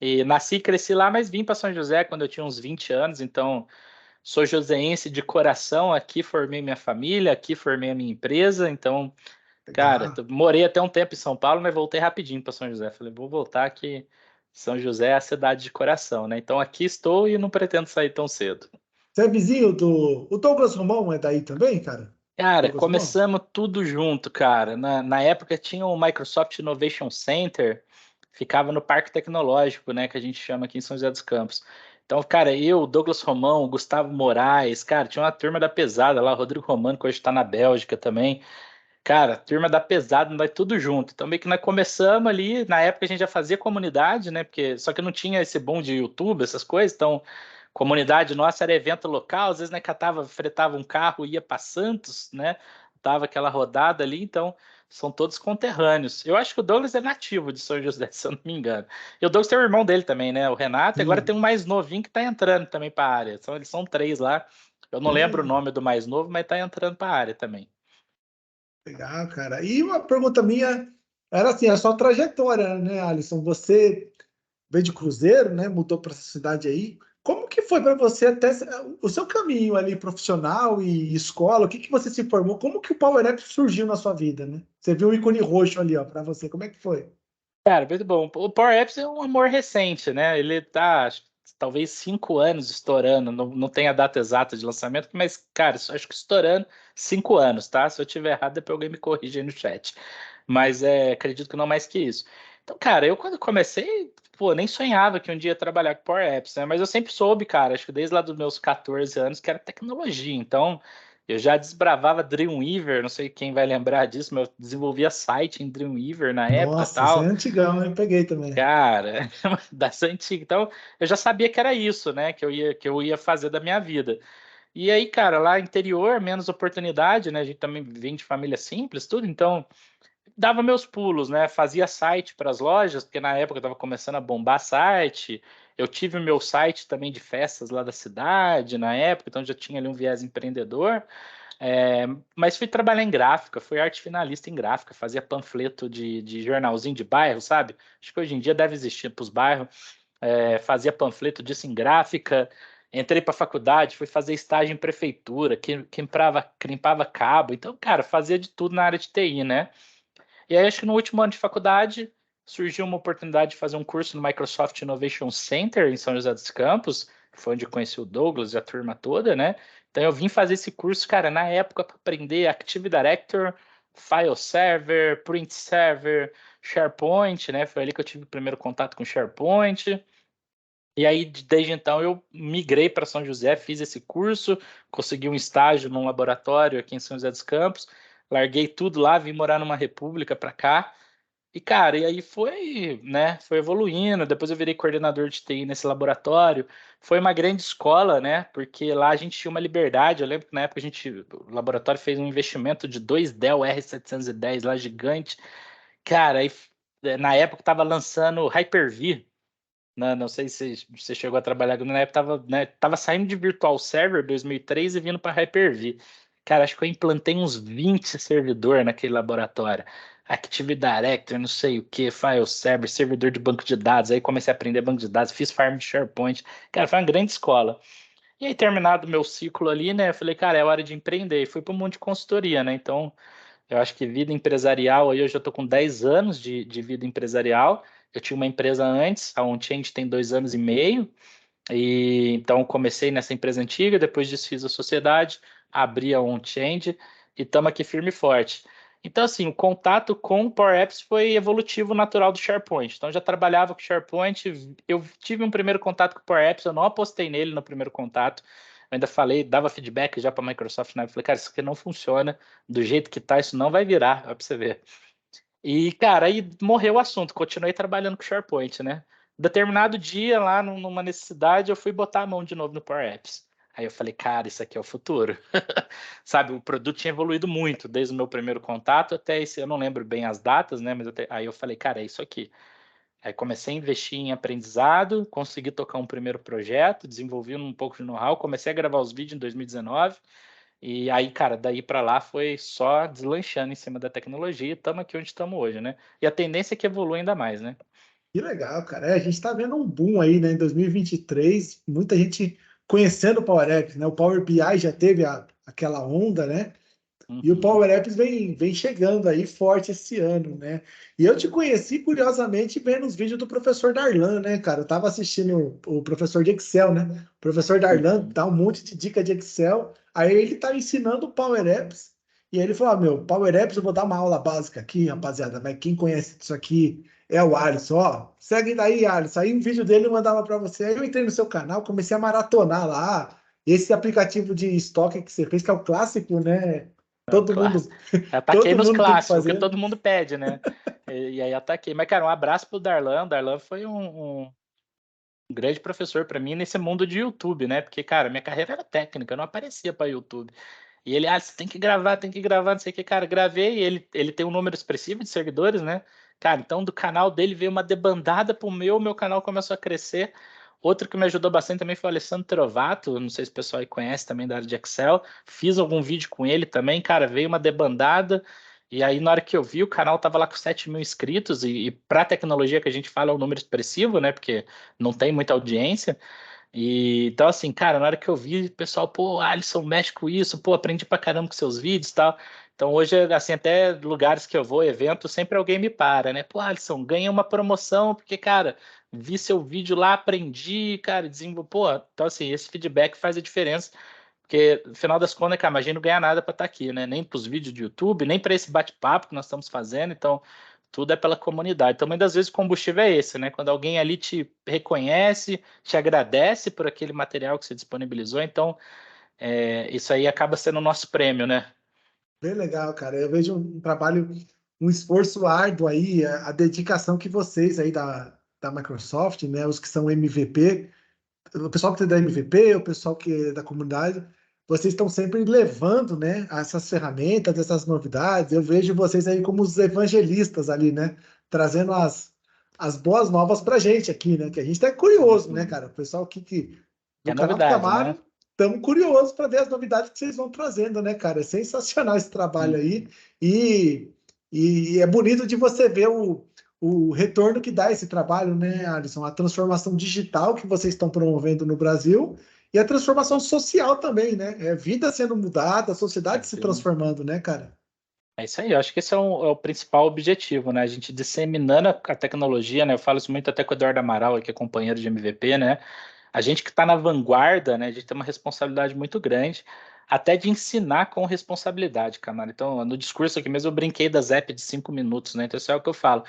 E nasci e cresci lá, mas vim para São José quando eu tinha uns 20 anos, então sou joseense de coração, aqui formei minha família, aqui formei a minha empresa, então, cara, Legal. morei até um tempo em São Paulo, mas voltei rapidinho para São José. Falei, vou voltar que São José é a cidade de coração, né? Então aqui estou e não pretendo sair tão cedo. Você é vizinho do. O Douglas Romão é daí também, cara? Cara, Douglas Romão? começamos tudo junto, cara. Na época tinha o Microsoft Innovation Center, ficava no Parque Tecnológico, né, que a gente chama aqui em São José dos Campos. Então, cara, eu, Douglas Romão, Gustavo Moraes, cara, tinha uma turma da pesada lá, Rodrigo Romano, que hoje está na Bélgica também. Cara, turma da pesada, nós tudo junto. Então, meio que nós começamos ali, na época a gente já fazia comunidade, né? Porque só que não tinha esse boom de YouTube, essas coisas. Então, comunidade nossa era evento local, às vezes né, fretava um carro, ia para Santos, né? Dava aquela rodada ali, então são todos conterrâneos. Eu acho que o Douglas é nativo de São José, se eu não me engano. E o Douglas tem o irmão dele também, né? O Renato, e agora tem Sim. um mais novinho que tá entrando também para a área. Eles são 3 lá. Eu não lembro o nome do mais novo, mas tá entrando para a área também. Legal, cara. E uma pergunta minha, Era assim, a sua trajetória, né, Alisson? Você veio de Cruzeiro, né? Mudou para essa cidade aí. Como que foi para você até o seu caminho ali profissional e escola? O que que você se formou? Como que o Power Apps surgiu na sua vida, né? Você viu o ícone roxo ali, ó, para você. Como é que foi? Cara, muito bom. O Power Apps é um amor recente, né? Ele tá, acho que, talvez 5 anos estourando. Não tem a data exata de lançamento, mas, cara, acho que estourando 5 anos, tá? Se eu tiver errado, depois alguém me corrige aí no chat. Mas acredito que não mais que isso. Então, cara, eu quando comecei, pô, nem sonhava que um dia ia trabalhar com Power Apps, né? Mas eu sempre soube, cara, acho que desde lá dos meus 14 anos, que era tecnologia. Então, eu já desbravava Dreamweaver, não sei quem vai lembrar disso, mas eu desenvolvia site em Dreamweaver na época e Nossa, isso é tal. antigão, eu peguei também. Cara, das antigas. Então, eu já sabia que era isso, né? Que eu ia fazer da minha vida. E aí, cara, lá interior, menos oportunidade, né? A gente também vem de família simples, tudo. Então, dava meus pulos, né? Fazia site para as lojas, porque na época eu estava começando a bombar site. Eu tive o meu site também de festas lá da cidade, na época, então já tinha ali um viés empreendedor. É, mas fui trabalhar em gráfica, fui arte finalista em gráfica, fazia panfleto de jornalzinho de bairro, sabe? Acho que hoje em dia deve existir para os bairros. Fazia panfleto disso em gráfica. Entrei para a faculdade, fui fazer estágio em prefeitura, crimpava cabo. Então, cara, fazia de tudo na área de TI, né? E aí, acho que no último ano de faculdade, surgiu uma oportunidade de fazer um curso no Microsoft Innovation Center em São José dos Campos, que foi onde eu conheci o Douglas e a turma toda, né? Então, eu vim fazer esse curso, cara, na época, para aprender Active Director, File Server, Print Server, SharePoint, né? Foi ali que eu tive o primeiro contato com SharePoint. E aí, desde então, eu migrei para São José, fiz esse curso, consegui um estágio num laboratório aqui em São José dos Campos, larguei tudo lá, vim morar numa república para cá. E, cara, e aí foi, né, foi evoluindo. Depois eu virei coordenador de TI nesse laboratório. Foi uma grande escola, né, porque lá a gente tinha uma liberdade. Eu lembro que na época o laboratório fez um investimento de 2 Dell R710 lá, gigante. Cara, aí, na época estava lançando Hyper-V. Não sei se você chegou a trabalhar, na época tava saindo de Virtual Server 2003 e vindo para Hyper-V. Cara, acho que eu implantei uns 20 servidores naquele laboratório. Active Directory, não sei o que, File Server, servidor de banco de dados. Aí comecei a aprender banco de dados, fiz farm de SharePoint. Cara, foi uma grande escola. E aí, terminado o meu ciclo ali, né, eu falei, cara, é hora de empreender. E fui para o mundo de consultoria, né? Então, eu acho que vida empresarial, aí eu já estou com 10 anos de vida empresarial. Eu tinha uma empresa antes, a OnChange tem 2 anos e meio, e então comecei nessa empresa antiga, depois desfiz a sociedade, abri a OnChange e estamos aqui firme e forte. Então, assim, o contato com o Power Apps foi evolutivo natural do SharePoint. Então, eu já trabalhava com SharePoint, eu tive um primeiro contato com o Power Apps, eu não apostei nele no primeiro contato, eu ainda falei, dava feedback já para a Microsoft, né? Eu falei, cara, isso aqui não funciona, do jeito que tá, isso não vai virar, ó, para você ver. E, cara, aí morreu o assunto, continuei trabalhando com SharePoint, né? Determinado dia, lá numa necessidade, eu fui botar a mão de novo no Power Apps. Aí eu falei, cara, isso aqui é o futuro. Sabe, o produto tinha evoluído muito, desde o meu primeiro contato até esse, eu não lembro bem as datas, né? Mas aí eu falei, cara, é isso aqui. Aí comecei a investir em aprendizado, consegui tocar um primeiro projeto, desenvolvi um pouco de know-how, comecei a gravar os vídeos em 2019. E aí, cara, daí para lá foi só deslanchando em cima da tecnologia e estamos aqui onde estamos hoje, né? E a tendência é que evolua ainda mais, né? Que legal, cara. A gente está vendo um boom aí, né? Em 2023, muita gente conhecendo o Power Apps, né? O Power BI já teve aquela onda, né? E o Uhum. Power Apps vem chegando aí forte esse ano, né? E eu te conheci, curiosamente, vendo os vídeos do professor Darlan, né, cara? Eu tava assistindo o professor de Excel, né? O professor Darlan Uhum. dá um monte de dica de Excel, aí ele tá ensinando o Power Apps, e aí ele falou, meu, Power Apps eu vou dar uma aula básica aqui, rapaziada, mas quem conhece isso aqui é o Alisson, ó. Segue daí, Alisson. Aí um vídeo dele eu mandava para você. Aí eu entrei no seu canal, comecei a maratonar lá. Esse aplicativo de estoque que você fez, que é o clássico, né? É um Todo clássico. mundo, Ataquei todo nos mundo tem que clássicos, o que fazer. todo mundo pede, né? E aí ataquei. Mas, cara, um abraço pro Darlan. O Darlan foi um grande professor para mim nesse mundo de YouTube, né? Porque, cara, minha carreira era técnica, eu não aparecia para YouTube. E ele, você tem que gravar, não sei o que, cara, gravei, ele tem um número expressivo de seguidores, né? Cara, então do canal dele veio uma debandada pro meu canal começou a crescer. Outro que me ajudou bastante também foi o Alessandro Trovato, não sei se o pessoal aí conhece também da área de Excel. Fiz algum vídeo com ele também, cara, veio uma debandada. E aí, na hora que eu vi, o canal tava lá com 7 mil inscritos, e para a tecnologia que a gente fala é um número expressivo, né? Porque não tem muita audiência. E então, assim, cara, na hora que eu vi, o pessoal, pô, Alisson, mexe com isso, pô, aprendi pra caramba com seus vídeos e tal. Então, hoje, assim, até lugares que eu vou, evento, sempre alguém me para, né? Pô, Alisson, ganhei uma promoção, porque, cara, vi seu vídeo lá, aprendi, cara, desenvolvi. Pô, então, assim, esse feedback faz a diferença, porque, no final das contas, cara, a gente não ganha nada para estar aqui, né? Nem para os vídeos de YouTube, nem para esse bate-papo que nós estamos fazendo. Então, tudo é pela comunidade. Então, muitas vezes o combustível é esse, né? Quando alguém ali te reconhece, te agradece por aquele material que você disponibilizou. Então, isso aí acaba sendo o nosso prêmio, né? Bem legal, cara. Eu vejo um trabalho, um esforço árduo aí, a dedicação que vocês aí da Microsoft, né, os que são MVP, o pessoal que é da MVP, o pessoal que é da comunidade, vocês estão sempre levando, né, essas ferramentas, essas novidades. Eu vejo vocês aí como os evangelistas ali, né, trazendo as boas novas pra gente aqui, né, que a gente tá curioso, né, cara, o pessoal aqui do É canal do novidade, Camaro, né? estamos curiosos para ver as novidades que vocês vão trazendo, né, cara? É sensacional esse trabalho aí. E é bonito de você ver o retorno que dá esse trabalho, né, Alisson? A transformação digital que vocês estão promovendo no Brasil e a transformação social também, né? É vida sendo mudada, a sociedade se transformando, né, cara? É isso aí, eu acho que esse é o principal objetivo, né? A gente disseminando a tecnologia, né? Eu falo isso muito até com o Eduardo Amaral, que é companheiro de MVP, né? A gente que está na vanguarda, né? A gente tem uma responsabilidade muito grande, até de ensinar com responsabilidade, Camara. Então, no discurso aqui mesmo, eu brinquei das apps de 5 minutos, né? Então, isso é o que eu falo.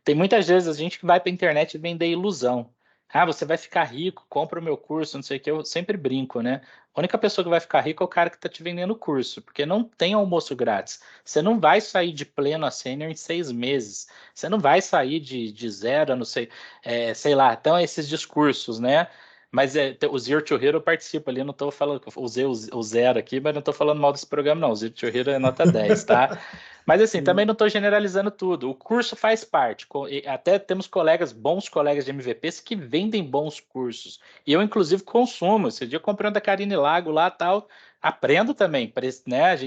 Tem muitas vezes a gente que vai para a internet vender ilusão. Ah, você vai ficar rico, compra o meu curso, não sei o que. Eu sempre brinco, né? A única pessoa que vai ficar rico é o cara que está te vendendo o curso, porque não tem almoço grátis. Você não vai sair de pleno a sênior em 6 meses. Você não vai sair de zero, não sei, sei lá. Então, esses discursos, né? Mas o Zero to Hero eu participo ali, não estou falando, usei o zero aqui, mas não estou falando mal desse programa, não. O Zero to Hero é nota 10, tá? Mas assim, também não estou generalizando tudo. O curso faz parte. Até temos bons colegas de MVPs que vendem bons cursos. E eu, inclusive, consumo. Esse dia eu comprei um da Karine Lago lá tal. Aprendo também, né?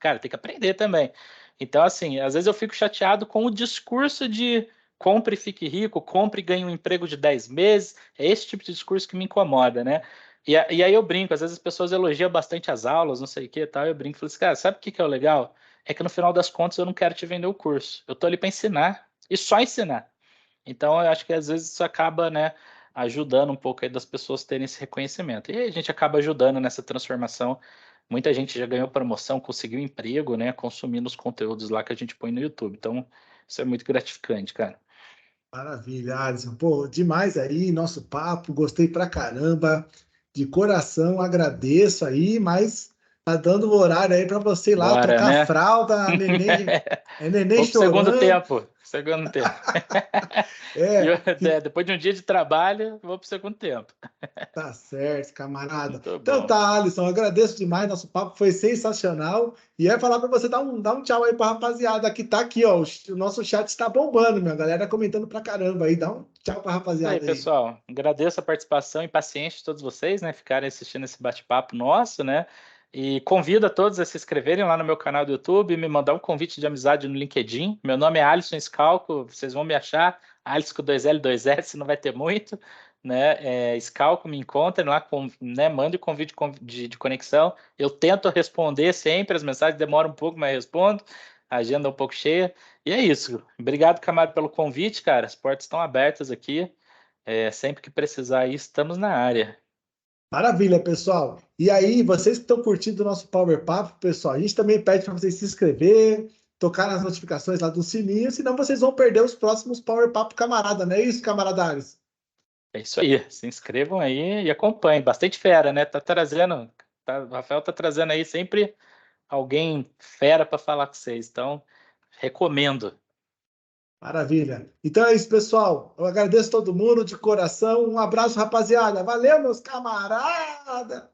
Cara, tem que aprender também. Então, assim, às vezes eu fico chateado com o discurso de compre e fique rico, compre e ganhe um emprego de 10 meses. É esse tipo de discurso que me incomoda, né? E aí eu brinco, às vezes as pessoas elogiam bastante as aulas, não sei o que e tal. Eu brinco e falo assim, cara, sabe o que é o legal? É que no final das contas eu não quero te vender o curso. Eu tô ali para ensinar e só ensinar. Então eu acho que às vezes isso acaba, né, ajudando um pouco aí das pessoas terem esse reconhecimento. E aí a gente acaba ajudando nessa transformação. Muita gente já ganhou promoção, conseguiu emprego, né, consumindo os conteúdos lá que a gente põe no YouTube. Então isso é muito gratificante, cara. Maravilha, Alisson. Pô, demais aí, nosso papo, gostei pra caramba. De coração, agradeço aí, mas tá dando o horário aí para você ir lá Bora, trocar a né? fralda, a neném, neném Vou pro segundo chorando. tempo. Segundo tempo. É, Depois de um dia de trabalho, vou pro segundo tempo. tá certo, camarada. Muito Então bom. tá, Alisson, agradeço demais, nosso papo foi sensacional. E é falar para você dar um tchau aí pra rapaziada que tá aqui, ó. O nosso chat está bombando, minha galera comentando pra caramba aí. Dá um tchau pra E aí, rapaziada aí. pessoal, agradeço a participação e paciência de todos vocês, né, ficarem assistindo esse bate-papo nosso, né, e convido a todos a se inscreverem lá no meu canal do YouTube, me mandar um convite de amizade no LinkedIn. Meu nome é Alisson Scalco, vocês vão me achar, Alisson com 2L, 2S, não vai ter muito, né, Scalco, me encontrem lá, né, mande o convite de conexão. Eu tento responder sempre, as mensagens demoram um pouco, mas eu respondo, a agenda é um pouco cheia. E é isso. Obrigado, Camargo, pelo convite, cara. As portas estão abertas aqui. Sempre que precisar aí, estamos na área. Maravilha, pessoal. E aí, vocês que estão curtindo o nosso Power Papo, pessoal, a gente também pede para vocês se inscrever, tocar nas notificações lá do sininho, senão vocês vão perder os próximos Power Papo camarada, não é isso, camaradares? É isso aí. Se inscrevam aí e acompanhem. Bastante fera, né? O Rafael tá trazendo aí sempre alguém fera para falar com vocês. Então, recomendo. Maravilha. Então é isso, pessoal. Eu agradeço todo mundo de coração. Um abraço, rapaziada. Valeu, meus camaradas!